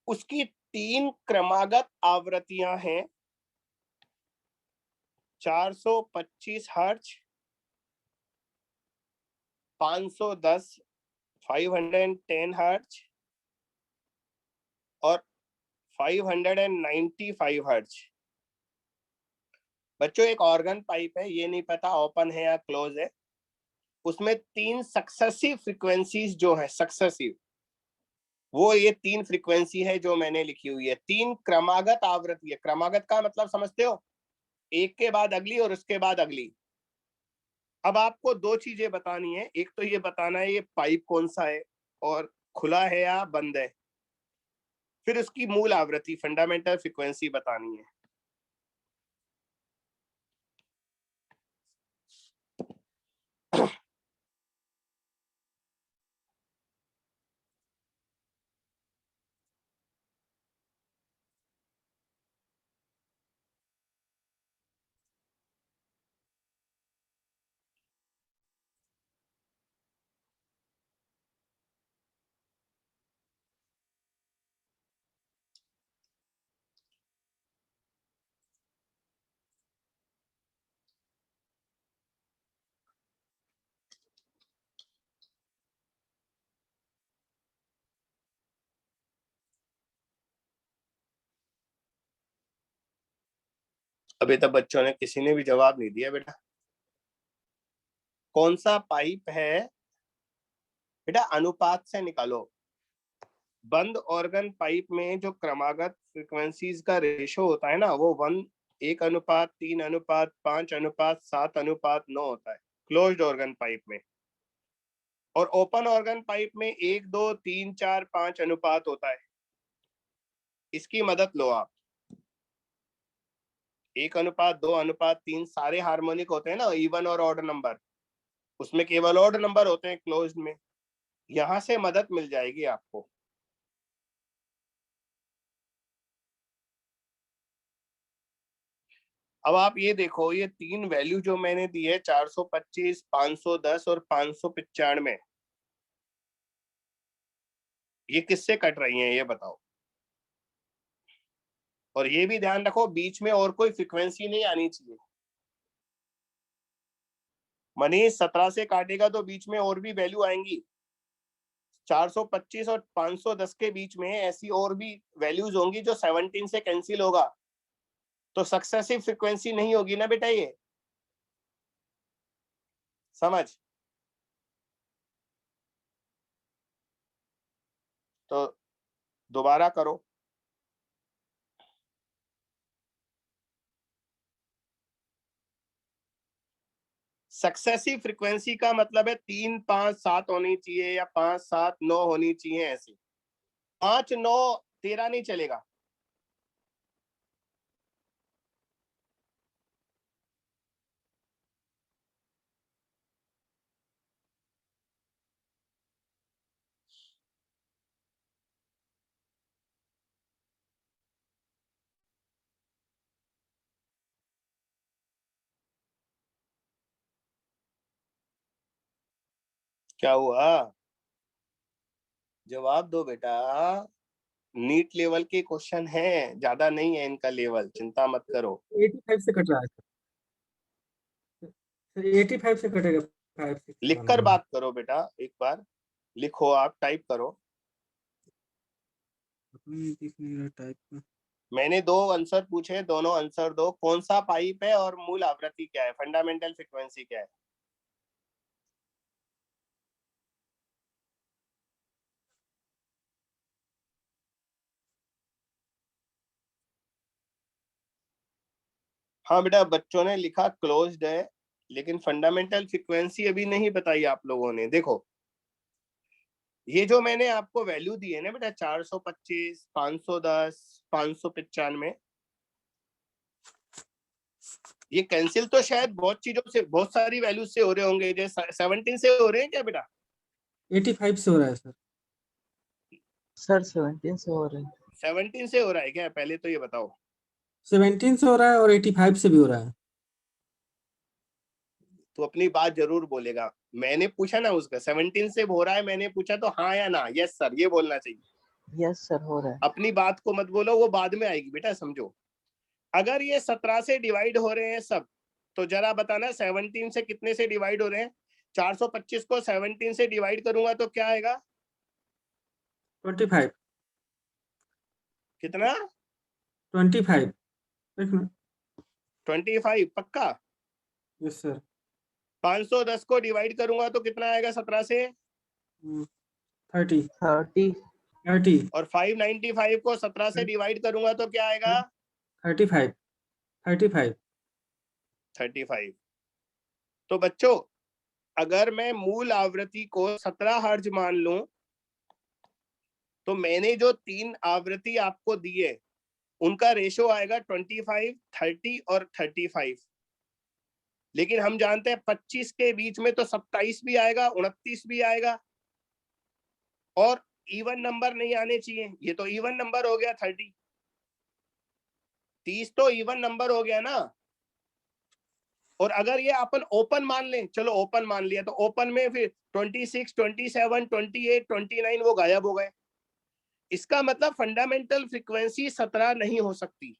उसकी 3 क्रमागत आवृत्तियां हैं, 425 हर्ट्ज, 510, 510 हर्ट्ज और 595 हर्ट्ज। बच्चों एक ऑर्गन पाइप है, ये नहीं पता ओपन है या क्लोज है, उसमें 3 सक्सेसिव फ्रीक्वेंसीज जो है सक्सेसिव, वो ये 3 फ्रीक्वेंसी है जो मैंने लिखी हुई है। 3 क्रमागत आवृत्ति है, क्रमागत का मतलब समझते हो, एक के बाद अगली और उसके बाद अगली। अब आपको 2 चीजें बतानी है, एक तो ये बताना है ये पाइप कौन सा है और खुला है या बंद है, फिर उसकी मूल आवृत्ति फंडामेंटल फ्रीक्वेंसी बतानी है। अभी तक बच्चों ने किसी ने भी जवाब नहीं दिया बेटा। कौन सा पाइप है बेटा, अनुपात से निकालो। बंद ऑर्गन पाइप में जो क्रमागत फ्रीक्वेंसीज का रेशो होता है ना, वो 1:3:5:5:7:9 होता है क्लोज्ड ऑर्गन पाइप में, और ओपन ऑर्गन पाइप में 1:2:3:4:5 अनुपात होता है। इसकी मदद लो आप, 1:2:3 सारे हार्मोनिक होते हैं ना, इवन और ऑड नंबर, उसमें केवल ऑड नंबर होते हैं क्लोज्ड में, यहां से मदद मिल जाएगी आपको। अब आप ये देखो, ये 3 वैल्यू जो मैंने दी है 425, 510 और 595, ये किससे कट रही हैं ये बताओ। और ये भी ध्यान रखो बीच में और कोई फ्रीक्वेंसी नहीं आनी चाहिए। मनीष 17 से काटेगा तो बीच में और भी वैल्यू आएंगी, 425 और 510 के बीच में ऐसी और भी वैल्यूज होंगी जो 17 से कैंसिल होगा, तो सक्सेसिव फ्रीक्वेंसी नहीं होगी ना बेटा, ये समझ। तो दोबारा करो। सक्सेसिव फ्रीक्वेंसी का मतलब है 3, 5, 7 होनी चाहिए या 5, 7, 9 होनी चाहिए, ऐसे 5, 9, 13 नहीं चलेगा। क्या हुआ? जवाब दो बेटा। नीट लेवल के क्वेश्चन है, ज्यादा नहीं है इनका लेवल, चिंता मत करो। 85 से कट रहा है सर, 85 से कटेगा 5, 6, लिख कर बात करो बेटा, एक बार लिखो, आप टाइप करो। टाइप में मैंने 2 आंसर पूछे, दोनों आंसर दो। कौन सा पाइप है और मूल आवृत्ति क्या है, फंडामेंटल फ्रीक्वेंसी क्या है? हाँ बेटा, बच्चों ने लिखा क्लोज्ड है, लेकिन फंडामेंटल फ्रीक्वेंसी अभी नहीं बताई आप लोगों ने। देखो, ये जो मैंने आपको वैल्यू दी है ना बेटा, 425, 510, 595, ये कैंसिल तो शायद बहुत चीजों से, बहुत सारी वैल्यू से हो रहे होंगे। जैसे 17 से हो रहे हैं क्या बेटा? 85 से हो रहा है सर। सर 17 से हो रहे हैं। 17 से हो रहा है क्या? पहले तो ये बताओ। 17 से हो रहा है और 85 से भी हो रहा है। तो अपनी बात जरूर बोलेगा। मैंने पूछा ना उसका 17 से हो रहा है, मैंने पूछा तो हाँ या ना, यस सर, ये बोलना चाहिए। यस सर हो रहा है। अपनी बात को मत बोलो, वो बाद में आएगी बेटा, समझो। अगर ये 17 से डिवाइड हो रहे हैं सब, तो जरा बताना 17 से कितने से डिवाइड हो रहे हैं? 425 को 17 से डिवाइड करूंगा तो क्या आएगा? 25। कितना? 25 देख ना। 25 पक्का? Yes sir. 510 को डिवाइड करूंगा तो कितना आएगा 17 से? 30। 30। और 595 को 17 से डिवाइड करूंगा तो क्या आएगा? 35। 35। तो बच्चों, अगर मैं मूल आवृत्ति को 17 हर्ट्ज मान लूं, तो मैंने जो 3 आवृत्ति आपको दी है उनका रेशो आएगा 25, 30 और 35। लेकिन हम जानते हैं 25 के बीच में तो 27 भी आएगा, 29 भी आएगा, और इवन नंबर नहीं आने चाहिए। ये तो इवन नंबर हो गया 30 तो इवन नंबर हो गया ना। और अगर ये अपन ओपन मान लें, चलो ओपन मान लिया, तो ओपन में फिर 26, 27, 28, 29 वो गायब हो गए। इसका मतलब फंडामेंटल फ्रीक्वेंसी 17 नहीं हो सकती।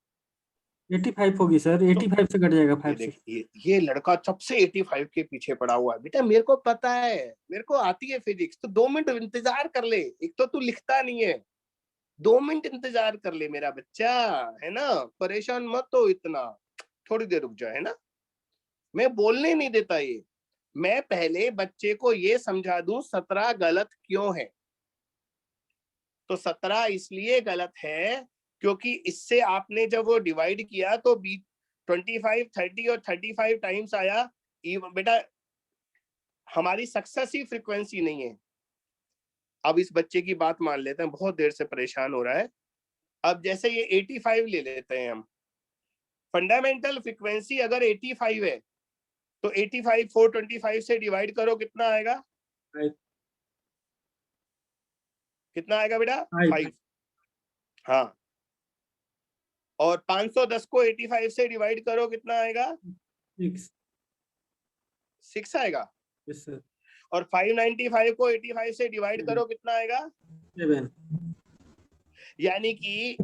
85 होगी सर, 85 से कट जाएगा 5, 6। ये लड़का कब से 85 के पीछे पड़ा हुआ है बेटा, मेरे को पता है, मेरे को आती है फिजिक्स। तो 2 मिनट इंतजार कर ले, एक तो तू लिखता नहीं है, 2 मिनट इंतजार कर ले मेरा बच्चा, है ना? परेशान मत हो इतना, थोड़ी देर रुक जा, है ना? मैं बोलने नहीं देता ये। मैं पहले बच्चे को ये समझा दूं 17 गलत क्यों है। तो 17 इसलिए गलत है क्योंकि इससे आपने जब वो डिवाइड किया तो 25, 30 और 35 टाइम्स आया। बेटा, हमारी सक्सेसिव फ्रीक्वेंसी नहीं है। अब इस बच्चे की बात मान लेते हैं, बहुत देर से परेशान हो रहा है। अब जैसे ये 85 ले लेते हैं हम, फंडामेंटल फ्रीक्वेंसी अगर 85 है तो 85 425 से डिवाइड करो, कितना आएगा? 5। कितना आएगा बेटा? 5। 5। हाँ, और 510 को 85 से डिवाइड करो, कितना आएगा? 6। 6 आएगा। Yes sir. और 595 को 85 से डिवाइड करो, कितना आएगा? 7। यानी कि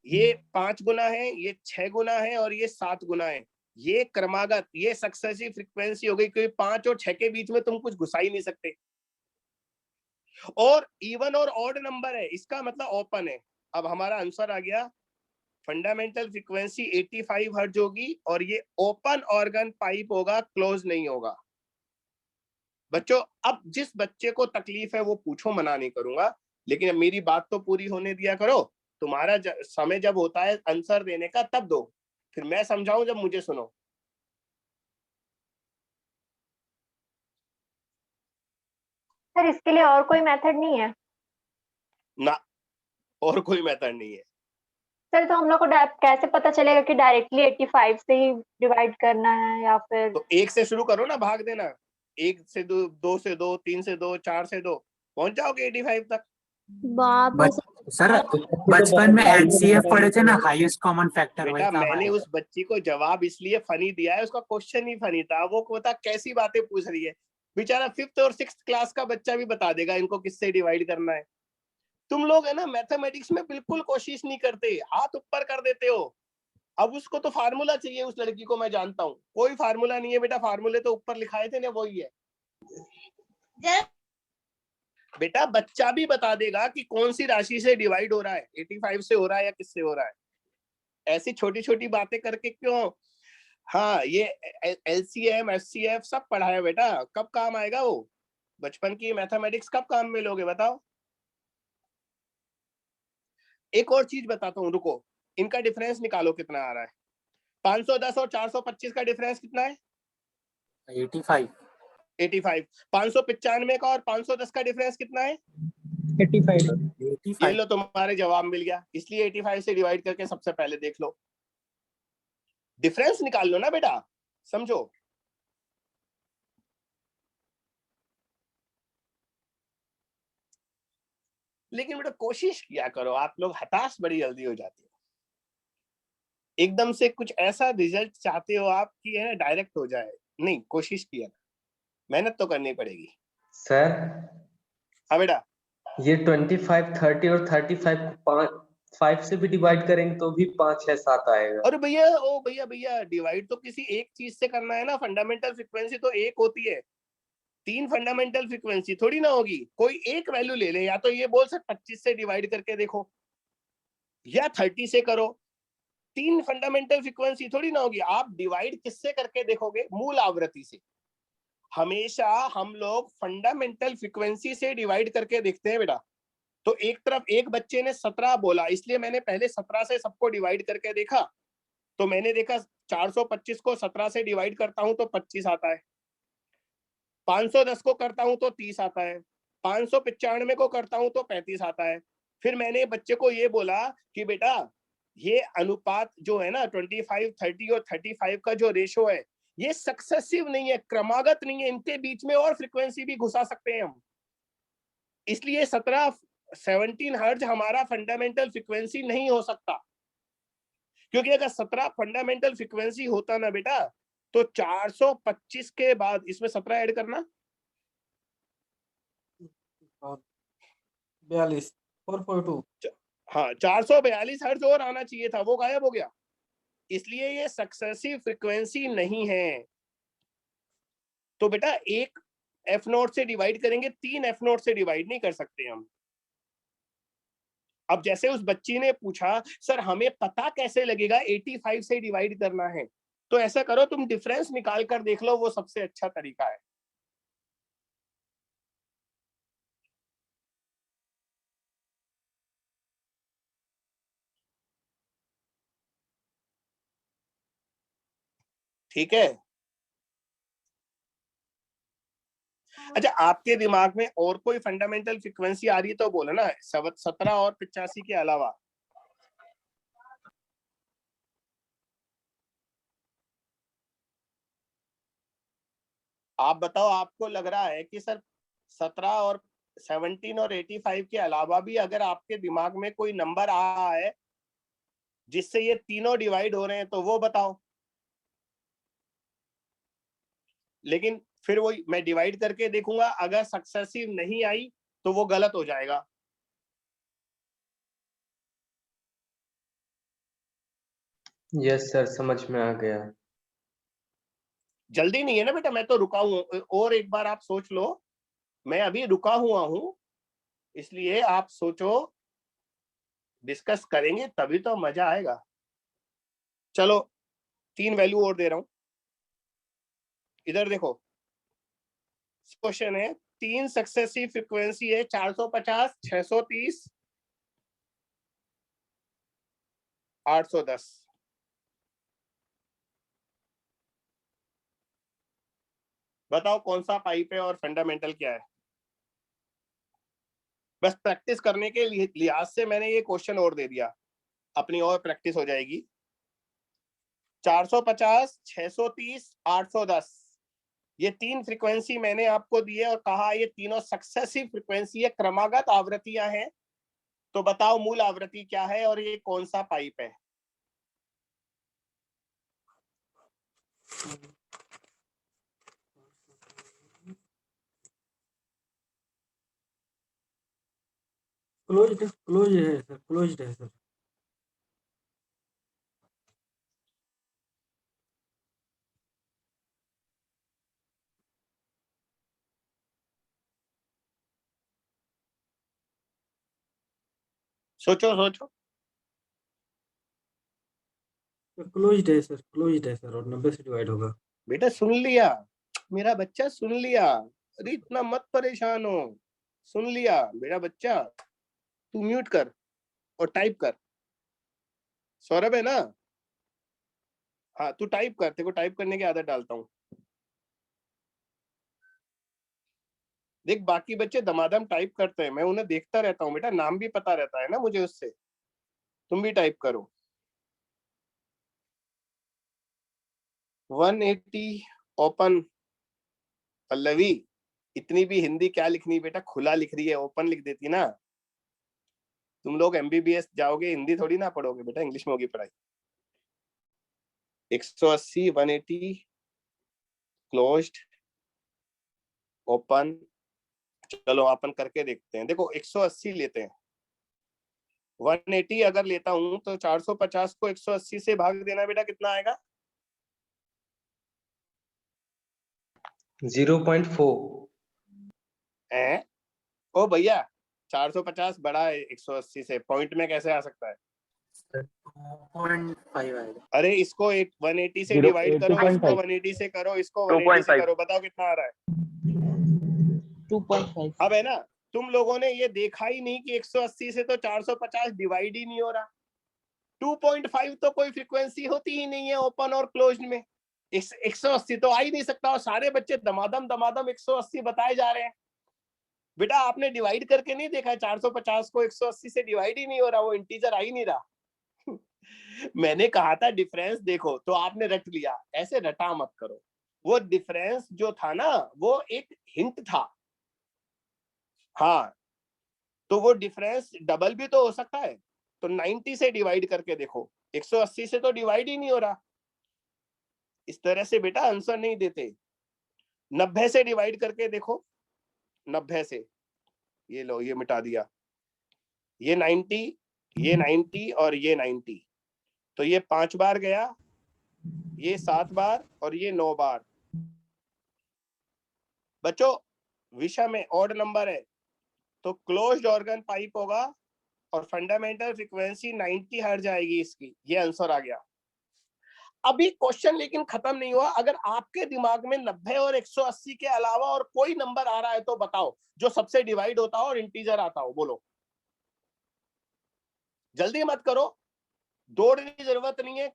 ये 5 गुना है, ये 6 गुना है और ये 7 गुना है। ये क्रमागत, ये सक्सेसिव फ्रीक्वेंसी हो गई, क्योंकि 5 और 6 के बीच में तुम कुछ घुसा ही नहीं सकते। और इवन और ऑड नंबर है, इसका मतलब ओपन है। अब हमारा आंसर आ गया, फंडामेंटल फ्रीक्वेंसी 85 हर्ट्ज होगी और ये ओपन ऑर्गन पाइप होगा, क्लोज नहीं होगा। बच्चों, अब जिस बच्चे को तकलीफ है वो पूछो, मना नहीं करूंगा। लेकिन अब मेरी बात तो पूरी होने दिया करो। तुम्हारा समय जब होता है आंसर देने का तब दो, फिर मैं समझाऊं जब मुझे सुनो। सर इसके लिए और कोई मेथड नहीं है? ना, और कोई मेथड नहीं है। सर तो हम लोग को कैसे पता चलेगा कि डायरेक्टली 85 से ही डिवाइड करना है या फिर? तो 1 से शुरू करो ना, भाग देना। 1 से 2, 2 से 2, 3 से 2, 4 से 2, पहुंच जाओगे 85 तक। बाबा सर बचपन में एचसीएफ पढ़े थे ना, हाईएस्ट कॉमन फैक्टर, वही बेटा काम मैंने आएगा। उस बच्ची को जवाब इसलिए फनी दिया है, उसका क्वेश्चन ही फनी था। वो बता कैसी बातें पूछ रही है। बेचारा 5th और 6th क्लास का बच्चा भी बता देगा इनको किससे डिवाइड करना है। तुम लोग है ना मैथमेटिक्स में बिल्कुल कोशिश नहीं करते, हाथ ऊपर कर देते हो। अब उसको तो फार्मूला चाहिए, उस लड़की को मैं जानता हूँ। कोई फार्मूला नहीं है बेटा, फार्मूले तो ऊपर लिखाए थे ना, वही है। बेटा बच्चा भी बता देगा कि कौन सी राशि से डिवाइड हो रहा है, 85 से हो रहा है या किससे हो रहा है। ऐसी छोटी छोटी बातें करके क्यों? हाँ, ये एलसीएम एफसीएफ सब पढ़ा है बेटा, कब काम आएगा वो? बचपन की मैथमेटिक्स कब काम में लोगे बताओ? एक और चीज बताता हूँ, रुको। इनका डिफरेंस निकालो कितना आ रहा है। 510 और 425 का डिफरेंस कितना है? 85। 85। 595 का और 510 का डिफरेंस कितना है? 85। ये 85। लो, तुम्हारे जवाब मिल गया। इसलिए 85 से डिवाइड करके सबसे पहले देख लो, डिफरेंस निकाल लो ना बेटा, समझो। लेकिन बेटा कोशिश किया करो, आप लोग हताश बड़ी जल्दी हो जाती हो। एकदम से कुछ ऐसा रिजल्ट चाहते हो आप कि है डायरेक्ट हो जाए। नहीं, कोशिश किया, मेहनत तो करनी पड़ेगी। सर हाँ बेटा, ये 25, 30 और 35 को 5 से भी डिवाइड करेंगे तो भी 5, 6, 7 आएगा। अरे भैया, ओ भैया भैया, डिवाइड तो किसी एक चीज से करना है ना। फंडामेंटल फ्रीक्वेंसी तो एक होती है, 3 फंडामेंटल फ्रीक्वेंसी थोड़ी ना होगी। कोई एक वैल्यू ले ले, या तो ये बोल सक 25 से डिवाइड करके देखो या 30 से करो। 3 फंडामेंटल फ्रीक्वेंसी थोड़ी ना होगी। आप डिवाइड किससे करके देखोगे? मूल आवृत्ति से। हमेशा हम लोग फंडामेंटल फ्रीक्वेंसी से डिवाइड करके देखते हैं बेटा। तो एक तरफ एक बच्चे ने 17 बोला, इसलिए मैंने पहले 17 से सबको डिवाइड करके देखा। तो मैंने देखा 425 को 17 से डिवाइड करता हूं तो 25 आता है, 510 को करता हूं तो 30 आता है, 595 को करता हूं तो 35 आता है। फिर मैंने बच्चे को ये बोला कि बेटा ये अनुपात जो है ना 25, 30 और 35 का जो रेशो है, ये सक्सेसिव नहीं है, क्रमागत नहीं है। इनके बीच में और फ्रीक्वेंसी भी घुसा सकते हैं हम। इसलिए 17 हर्ट्ज हमारा फंडामेंटल फ्रीक्वेंसी नहीं हो सकता। क्योंकि अगर 17 फंडामेंटल फ्रीक्वेंसी होता ना बेटा, तो 425 के बाद इसमें 17 ऐड करना, 42, 442। हाँ 442 हर्ट्ज और आना चाहिए था, वो गायब हो गया। इसलिए ये सक्सेसिव फ्रीक्वेंसी नहीं है। तो बेटा एक एफ नोट से डिवाइड करेंगे, 3 एफ नोट से डिवाइड नहीं कर सकते हम। अब जैसे उस बच्ची ने पूछा सर हमें पता कैसे लगेगा 85 से डिवाइड करना है, तो ऐसा करो तुम डिफरेंस निकाल कर देख लो, वो सबसे अच्छा तरीका है। ठीक है। अच्छा, आपके दिमाग में और कोई फंडामेंटल फ्रीक्वेंसी आ रही है तो बोलो ना, 17 और 85 के अलावा। आप बताओ, आपको लग रहा है कि सर 17 और 17 और 85 के अलावा भी अगर आपके दिमाग में कोई नंबर आ रहा है जिससे ये तीनों डिवाइड हो रहे हैं तो वो बताओ। लेकिन फिर वो मैं डिवाइड करके देखूंगा, अगर सक्सेसिव नहीं आई तो वो गलत हो जाएगा। यस सर, समझ में आ गया। जल्दी नहीं है ना बेटा, मैं तो रुका हूं। और एक बार आप सोच लो, मैं अभी रुका हुआ हूं, इसलिए आप सोचो, डिस्कस करेंगे तभी तो मजा आएगा। चलो 3 वैल्यू और दे रहा हूं, इधर देखो। क्वेश्चन है तीन सक्सेसिव फ्रीक्वेंसी है 450, 630, 810। बताओ कौन सा पाइप है और फंडामेंटल क्या है। बस प्रैक्टिस करने के लिहाज से मैंने ये क्वेश्चन और दे दिया, अपनी और प्रैक्टिस हो जाएगी। 450, 630, 810 ये तीन फ्रीक्वेंसी मैंने आपको दी है और कहा ये तीनों सक्सेसिव फ्रीक्वेंसी है, क्रमागत आवृत्तियां हैं। तो बताओ मूल आवृत्ति क्या है और ये कौन सा पाइप है। क्लोज्ड है सर, क्लोज्ड है सर। सोचो सोचो। क्लोज्ड है सर, क्लोज्ड है सर, और 90 से डिवाइड होगा। बेटा सुन लिया, मेरा बच्चा सुन लिया, अरे इतना मत परेशान हो, सुन लिया मेरा बच्चा। तू म्यूट कर और टाइप कर। सौरभ है ना? हाँ तू टाइप कर, तेरे को टाइप करने की आदत डालता हूँ। देख बाकी बच्चे दमादम टाइप करते हैं, मैं उन्हें देखता रहता हूँ बेटा, नाम भी पता रहता है ना मुझे उससे। तुम भी टाइप करो। 180 ओपन। पल्लवी इतनी भी हिंदी क्या लिखनी बेटा, खुला लिख रही है, ओपन लिख देती ना। तुम लोग एमबीबीएस जाओगे, हिंदी थोड़ी ना पढ़ोगे बेटा, इंग्लिश में होगी पढ़ाई। 180, 180 क्लोज्ड, ओपन। चलो अपन करके देखते हैं। देखो 180 लेते हैं, 180 अगर लेता हूं तो 450 को 180 से भाग देना बेटा, कितना आएगा? 0.4। ओ भैया 450 बड़ा है 180 से, पॉइंट में कैसे आ सकता है? 2.5 आएगा। अरे इसको 180 से डिवाइड करो, इसको 180 से करो, इसको 180 से करो, बताओ कितना आ रहा है? 2.5। अब है ना, तुम लोगों ने ये देखा ही नहीं कि 180 से तो 450 डिवाइड ही नहीं हो रहा। 2.5 तो कोई फ्रीक्वेंसी होती ही नहीं है ओपन और क्लोज्ड में। 180 तो आ ही नहीं सकता, और सारे बच्चे दमादम 180 बताए जा रहे हैं। बेटा आपने डिवाइड करके नहीं देखा है, 450 को 180 से डिवाइड ही नहीं हो रहा, वो इंटीजर आ ही नहीं रहा। मैंने कहा था डिफरेंस देखो, तो आपने रट लिया। ऐसे रटा मत करो, वो डिफरेंस जो था ना वो एक हिंट था। हाँ तो वो डिफरेंस डबल भी तो हो सकता है। तो 90 से डिवाइड करके देखो, 180 से तो डिवाइड ही नहीं हो रहा। इस तरह से बेटा आंसर नहीं देते। 90 से डिवाइड करके देखो, 90 से, ये लो ये मिटा दिया, ये 90, ये 90 और ये 90, तो ये 5 बार गया, ये 7 बार और ये 9 बार। बच्चों विषय में ऑड नंबर है तो क्लोज्ड ऑर्गन पाइप होगा और फंडामेंटल फ्रीक्वेंसी 90 हर्ट्ज आएगी इसकी। ये आंसर आ गया। अभी क्वेश्चन लेकिन खत्म नहीं हुआ। अगर आपके दिमाग में 90 और 180 के अलावा और कोई नंबर आ रहा है तो बताओ, जो सबसे डिवाइड होता हो और इंटीजर आता हो, बोलो। जल्दी मत करो, दौड़ने की जरूरत नहीं है।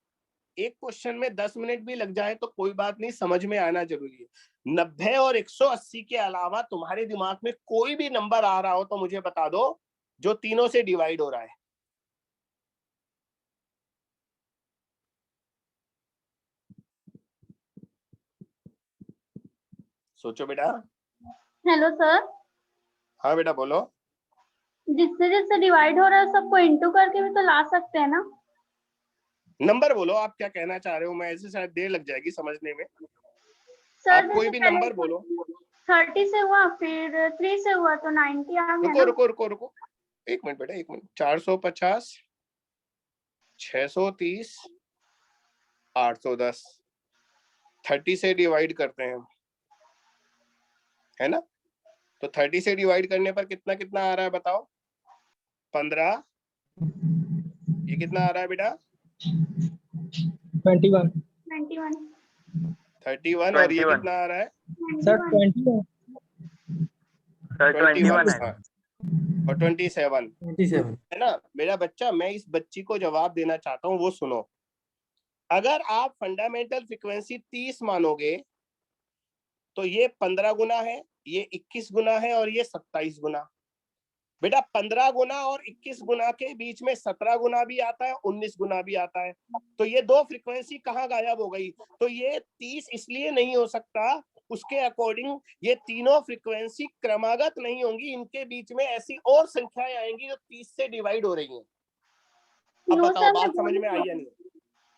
एक क्वेश्चन में 10 मिनट भी लग जाए तो कोई बात नहीं, समझ में आना जरूरी है। 90 और 180 के अलावा तुम्हारे दिमाग में कोई भी नंबर आ रहा हो तो मुझे बता दो, जो तीनों से डिवाइड हो रहा है। सोचो बेटा। हेलो सर, हाँ बेटा बोलो। जिससे जिससे डिवाइड हो रहा है सबको इंटू करके भी तो ला सकते हैं ना। नंबर बोलो आप क्या कहना चाह रहे हो, मैं ऐसे शायद देर लग जाएगी समझने में। सर आप कोई भी नंबर बोलो। 30 से हुआ, फिर 3 से हुआ तो 90 आ गया ना। रुको एक मिनट बेटा, एक मिनट। 450, 630, 810, 30 से डिवाइड करते हैं, है ना? तो 30 से डिवाइड करने पर कितना कितना आ रहा है बताओ? 15। ये कितना आ रहा है बेटा? 21। 31। और ये कितना आ रहा है? सर 21। 21 हाँ, और 27 27 है ना। मेरा बच्चा, मैं इस बच्ची को जवाब देना चाहता हूँ, वो सुनो। अगर आप फंडामेंटल फ्रीक्वेंसी 30 मानोगे तो ये 15 गुना है, ये 21 गुना है और ये 27 गुना। बेटा 15 गुना और 21 गुना के बीच में 17 गुना भी आता है, 19 गुना भी आता है। तो ये दो फ्रीक्वेंसी कहाँ गायब हो गई? तो ये 30 इसलिए नहीं हो सकता, उसके अकॉर्डिंग ये तीनों फ्रीक्वेंसी क्रमागत नहीं होंगी, इनके बीच में ऐसी और संख्याएं आएंगी जो 30 से डिवाइड हो रही हैं। अब नो बताओ सर, बात समझ में आई या नहीं?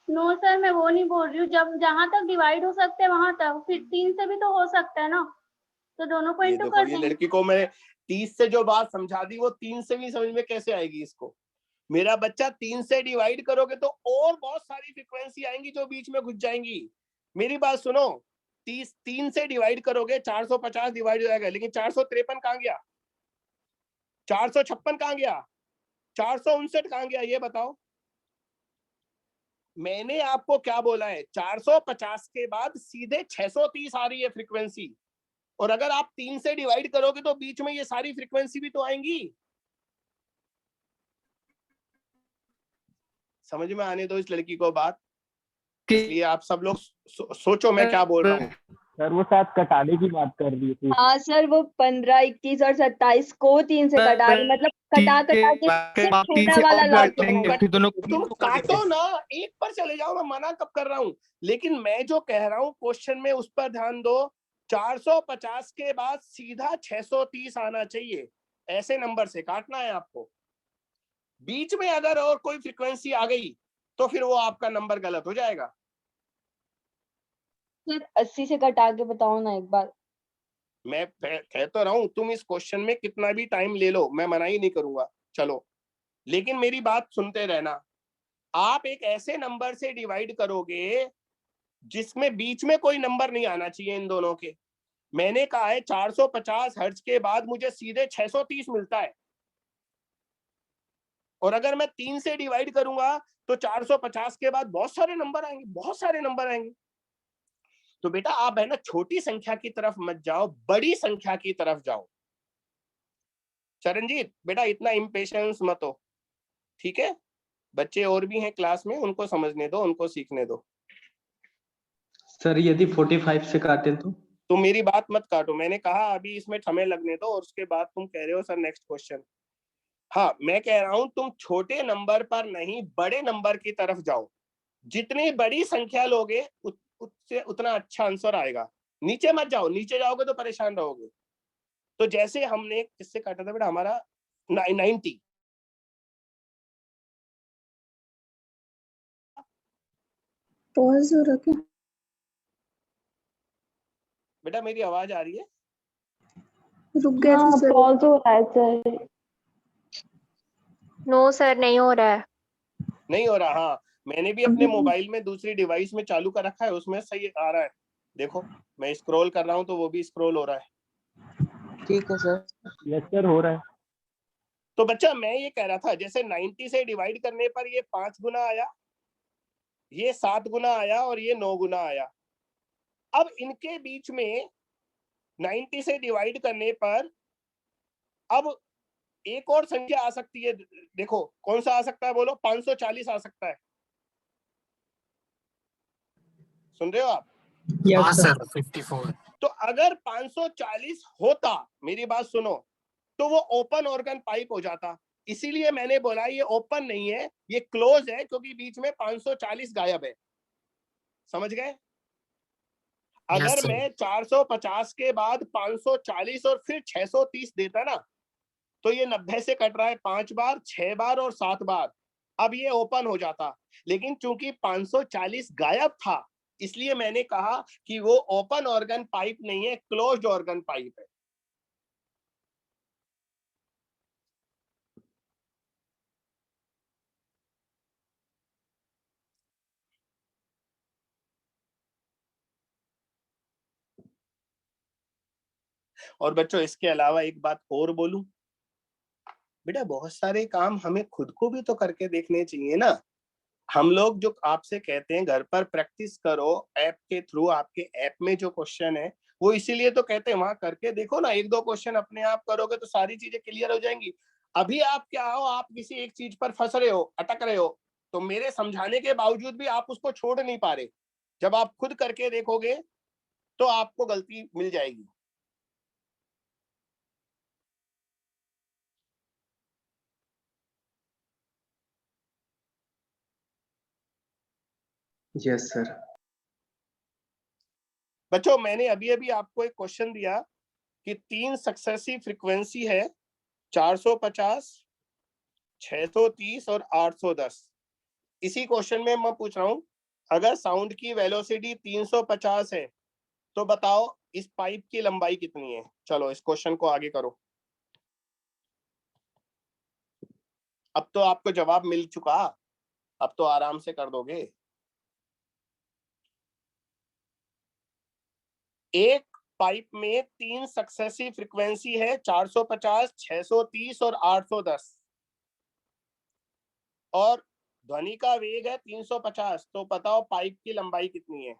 नो सर, मैं वो नहीं बोल रही हूँ, जब जहां तक डिवाइड हो सकते हैं वहां तक, फिर 3 से भी तो हो सकता है ना, तो दोनों को ये इंटू देखो, कर ये देंगे। लड़की को मैं 30 से जो बात समझा दी वो 3 से भी समझ में कैसे आएगी इसको? मेरा बच्चा 3 से डिवाइड करोगे तो और बहुत सारी फ्रीक्वेंसी आएंगी जो बीच में घुस जाएंगी। मेरी बात सुनो, 3 से डिवाइड करोगे 450 डिवाइड हो जाएगा, लेकिन 453 कहाँ गया? 456 कहाँ गया? 459 कहाँ गया? ये बताओ। मैंने आपको क्या बोला है? 450 के बाद सीधे 630 आ रही है फ्रीक्वेंसी, और अगर आप 3 से डिवाइड करोगे तो बीच में ये सारी फ्रीक्वेंसी भी तो आएंगी। समझ में आने दो इस लड़की को बात, इसलिए आप सब लोग सोचो मैं क्या बोल रहा हूँ। सर वो शायद कटाने की बात कर रही थी। हाँ सर, वो 15, 21 और 27 को 3 से कटा रही, मतलब कटा के सिर्फ छोटा वाला लास्ट तुम काटो ना, एक पर चले जाओ, मैं मना कब कर रहा हूँ। लेकिन मैं जो कह रहा हूँ क्वेश्चन में उस पर ध्यान दो। 450 के बाद सीधा 630 आना चाहिए, ऐसे नंबर से काटना है आपको। बीच में अगर और कोई फ्रीक्वेंसी आ गई तो फिर वो आपका नंबर गलत हो जाएगा। सर 80 से कटा के बताओ ना एक बार। मैं कह तो रहा हूँ, तुम इस क्वेश्चन में कितना भी टाइम ले लो, मैं मना ही नहीं करूंगा, चलो, लेकिन मेरी बात सुनते रहना। आप एक ऐसे नंबर से डिवाइड करोगे जिसमें बीच में कोई नंबर नहीं आना चाहिए इन दोनों के। मैंने कहा है 450 हर्ट्ज के बाद मुझे सीधे 630 मिलता है, और अगर मैं 3 से डिवाइड करूंगा तो 450 के बाद बहुत सारे नंबर आएंगे, बहुत सारे नंबर आएंगे। तो बेटा आप है ना छोटी संख्या की तरफ मत जाओ, बड़ी संख्या की तरफ जाओ। चरणजीत बेटा इतना इम्पेशंस मत हो, ठीक है? बच्चे और भी हैं क्लास में, उनको समझने दो, उनको सीखने दो। सर यदि 45 से काटे तो? तुम मेरी बात मत काटो, मैंने कहा अभी इसमें समय लगने दो, और उसके बाद तुम कह रहे हो सर नेक्स्ट क्वेश्चन। हाँ, मैं कह रहा हूं तुम छोटे नंबर पर नहीं, बड़े नंबर की तरफ जाओ। जितनी बड़ी संख्या लोगे उससे उतना अच्छा आंसर आएगा। नीचे मत जाओ, नीचे जाओगे तो परेशान रहोगे। तो जैसे हमने किससे काटा था बेटा? हमारा 90। पॉज हो रहा क्या? बेटा मेरी आवाज आ रही है? रुक गया हाँ, सर। पॉज हो रहा है सर। नो सर, नहीं हो रहा है। नहीं हो रहा? हाँ, मैंने भी अपने मोबाइल में दूसरी डिवाइस में चालू कर रखा है, उसमें सही आ रहा है। देखो मैं स्क्रॉल कर रहा हूँ तो वो भी स्क्रॉल हो रहा है। ठीक है सर। यस सर हो रहा है। तो बच्चा मैं ये कह रहा था, जैसे 90 से डिवाइड करने पर ये 5 गुना आया, ये 7 गुना आया और ये 9 गुना आया। अब इनके बीच में 90 से डिवाइड करने पर अब एक और संख्या आ सकती है। देखो कौन सा आ सकता है? बोलो। 540 आ सकता है। सुन रहे हो आप? हाँ सर, 54। तो अगर 540 होता, मेरी बात सुनो, तो वो ओपन ऑर्गन पाइप हो जाता। इसीलिए मैंने बोला ये ओपन नहीं है, ये क्लोज है, क्योंकि बीच में 540 गायब है। समझ गए? अगर sir. मैं 450 के बाद 540 और फिर 630 देता ना, तो ये 90 से कट रहा है 5 बार, 6 बार और 7 बार। अब ये ओपन हो जाता, लेकिन चूंकि 540 गायब था, इसलिए मैंने कहा कि वो ओपन ऑर्गन पाइप नहीं है, क्लोज्ड ऑर्गन पाइप है। और बच्चों इसके अलावा एक बात और बोलूं, बेटा बहुत सारे काम हमें खुद को भी तो करके देखने चाहिए ना। हम लोग जो आपसे कहते हैं घर पर प्रैक्टिस करो, ऐप के थ्रू, आपके ऐप में जो क्वेश्चन है वो इसीलिए तो कहते हैं वहां करके देखो ना, एक दो क्वेश्चन अपने आप करोगे तो सारी चीजें क्लियर हो जाएंगी। अभी आप क्या हो, आप किसी एक चीज पर फंस रहे हो, अटक रहे हो, तो मेरे समझाने के बावजूद भी आप उसको छोड़ नहीं पा रहे। जब आप खुद करके देखोगे तो आपको गलती मिल जाएगी। Yes sir. बच्चों मैंने अभी अभी आपको एक क्वेश्चन दिया कि 3 सक्सेसिव फ्रीक्वेंसी है, 450, 630 और 810। इसी क्वेश्चन में मैं पूछ रहा हूं, अगर साउंड की वेलोसिटी 350 है तो बताओ इस पाइप की लंबाई कितनी है। चलो इस क्वेश्चन को आगे करो। अब तो आपको जवाब मिल चुका, अब तो आराम से कर दोगे। एक पाइप में 3 सक्सेसिव फ्रीक्वेंसी है, 450, 630 और 810, और ध्वनि का वेग है 350। तो बताओ पाइप की लंबाई कितनी है।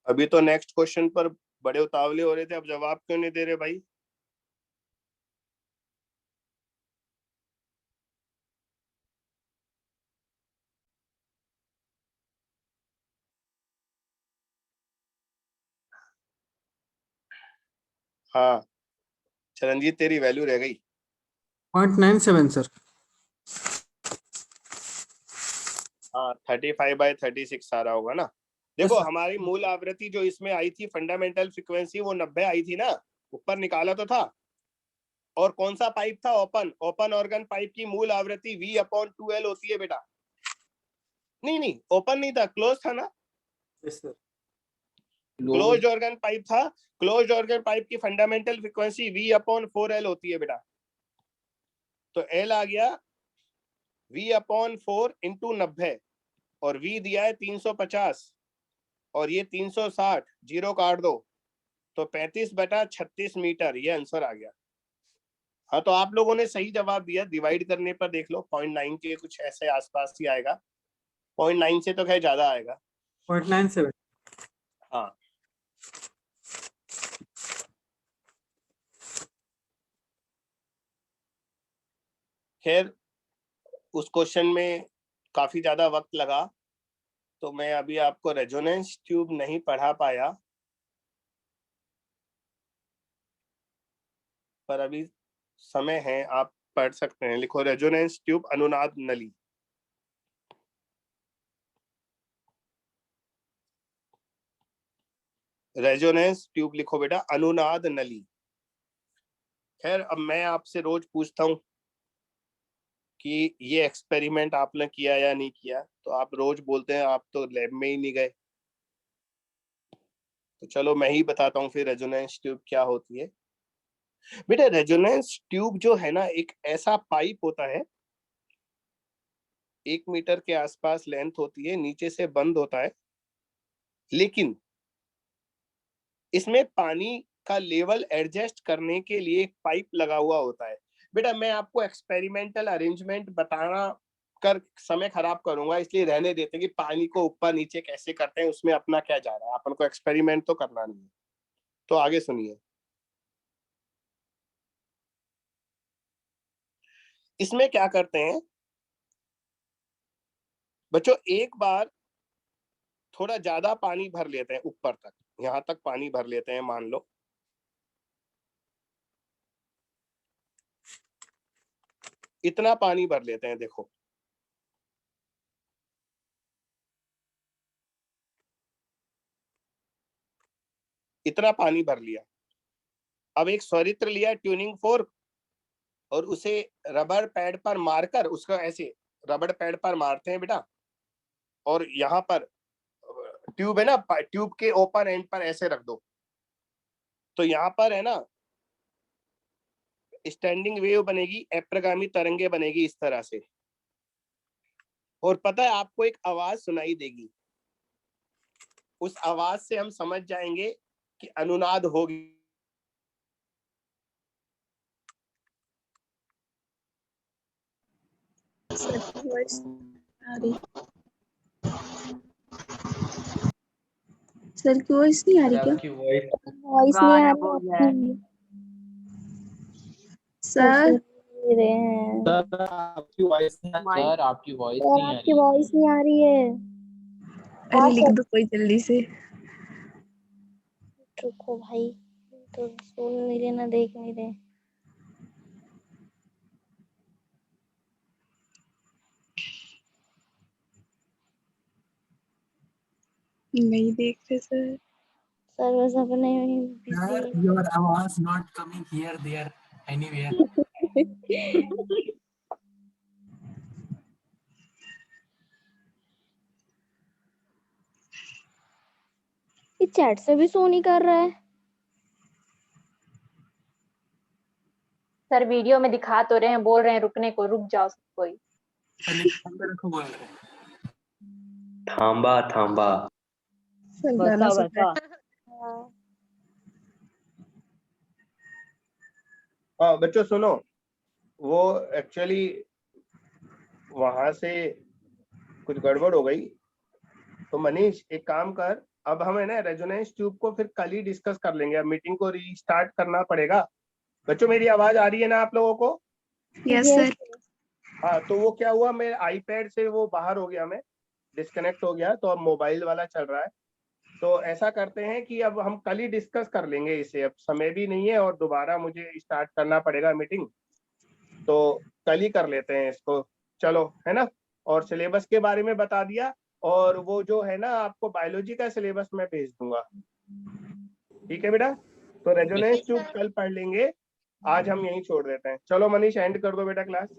अभी तो नेक्स्ट क्वेश्चन पर बड़े उतावले हो रहे थे, अब जवाब क्यों नहीं दे रहे भाई। हाँ चरणजीत तेरी वैल्यू रह गई 0.97 सर। हाँ 35/36 आ रहा होगा ना। देखो Yes, sir. हमारी मूल आवृत्ति जो इसमें आई थी फंडामेंटल फ्रीक्वेंसी वो 90 आई थी ना, ऊपर निकाला तो था। और कौन सा पाइप था, ओपन। ओपन ऑर्गन पाइप की मूल आवृत्ति V/2L होती है बेटा। नहीं नहीं ओपन नहीं था, क्लोज था ना। Yes, sir. Closed organ pipe था। क्लोज्ड ऑर्गन पाइप की फंडामेंटल फ्रीक्वेंसी V/4L होती है बेटा। तो L आ गया V/4 इंटू 90, और V दिया है 350 और ये 360, जीरो काट दो तो 35/36 मीटर, ये आंसर आ गया। हाँ तो आप लोगों ने सही जवाब दिया। डिवाइड करने पर देख लो 0.9 के कुछ ऐसे आसपास ही आएगा, 0.9 से तो खैर ज्यादा आएगा। 0.97. हाँ खैर उस क्वेश्चन में काफी ज्यादा वक्त लगा, तो मैं अभी आपको रेजोनेंस ट्यूब नहीं पढ़ा पाया, पर अभी समय है, आप पढ़ सकते हैं। लिखो रेजोनेंस ट्यूब अनुनाद नली। रेजोनेंस ट्यूब लिखो बेटा, अनुनाद नली। खैर अब मैं आपसे रोज पूछता हूँ कि ये एक्सपेरिमेंट आपने किया या नहीं किया, तो आप रोज बोलते हैं आप तो लैब में ही नहीं गए। तो चलो मैं ही बताता हूँ फिर रेजोनेंस ट्यूब क्या होती है। बेटा रेजोनेंस ट्यूब जो है ना, एक ऐसा पाइप होता है, 1 मीटर के आसपास लेंथ होती है, नीचे से बंद होता है, लेकिन इसमें पानी का लेवल एडजस्ट करने के लिए एक पाइप लगा हुआ होता है। बेटा मैं आपको एक्सपेरिमेंटल अरेंजमेंट बताना कर समय खराब करूंगा, इसलिए रहने देते हैं कि पानी को ऊपर नीचे कैसे करते हैं, उसमें अपना क्या जा रहा है, अपन को एक्सपेरिमेंट तो करना नहीं है। तो आगे सुनिए, इसमें क्या करते हैं बच्चों, एक बार थोड़ा ज्यादा पानी भर लेते हैं ऊपर तक, यहाँ तक पानी भर लेते हैं, मान लो इतना पानी भर लेते हैं। देखो इतना पानी भर लिया। अब एक स्वरित्र लिया ट्यूनिंग फोर्क और उसे रबर पैड पर मारकर, उसका ऐसे रबर पैड पर मारते हैं बेटा, और यहाँ पर ट्यूब है ना, ट्यूब के ओपन एंड पर ऐसे रख दो, तो यहाँ पर है ना स्टैंडिंग वेव बनेगी, अप्रगामी तरंगे बनेगी इस तरह से। और पता है आपको एक आवाज सुनाई देगी, उस आवाज से हम समझ जाएंगे कि अनुनाद होगी। सर की वॉइस नहीं आ रही क्या? आपकी वॉइस वॉइस नहीं आ रही सर। सर आपकी वॉइस नहीं आ रही। सर आपकी वॉइस नहीं आ आपकी रही। वॉइस नहीं आ रही है। अरे लिख दो कोई जल्दी से। रुको भाई, तो सुन नहीं रहे ना देख नहीं रहे। नहीं देख रहे सर। सर बस अपने Sir, your आवाज not coming here, there, anywhere. ये चैट से भी शो नहीं कर रहा है। सर वीडियो में दिखा तो रहे हैं, बोल रहे हैं रुकने को, रुक जाओ कोई। अंदर रखो बोल रहे हैं। थांबा थांबा। सर गाना सुन रहा है। हाँ बच्चों सुनो, वो एक्चुअली वहां से कुछ गड़बड़ हो गई। तो मनीष एक काम कर, अब हम है ना रेजोनेंस ट्यूब को फिर कल ही डिस्कस कर लेंगे, अब मीटिंग को रीस्टार्ट करना पड़ेगा। बच्चों मेरी आवाज आ रही है ना आप लोगों को? Yes sir. हाँ तो वो क्या हुआ, मेरे आईपैड से वो बाहर हो गया, मैं डिस्कनेक्ट हो गया, तो अब मोबाइल वाला चल रहा है। तो ऐसा करते हैं कि अब हम कल ही डिस्कस कर लेंगे इसे, अब समय भी नहीं है और दोबारा मुझे स्टार्ट करना पड़ेगा मीटिंग, तो कल ही कर लेते हैं इसको। चलो है ना, और सिलेबस के बारे में बता दिया, और वो जो है ना आपको बायोलॉजी का सिलेबस मैं भेज दूंगा, ठीक है बेटा? तो रेजोनेंस ट्यूब कल पढ़ लेंगे, आज हम यहीं छोड़ देते हैं। चलो मनीष एंड कर दो बेटा क्लास।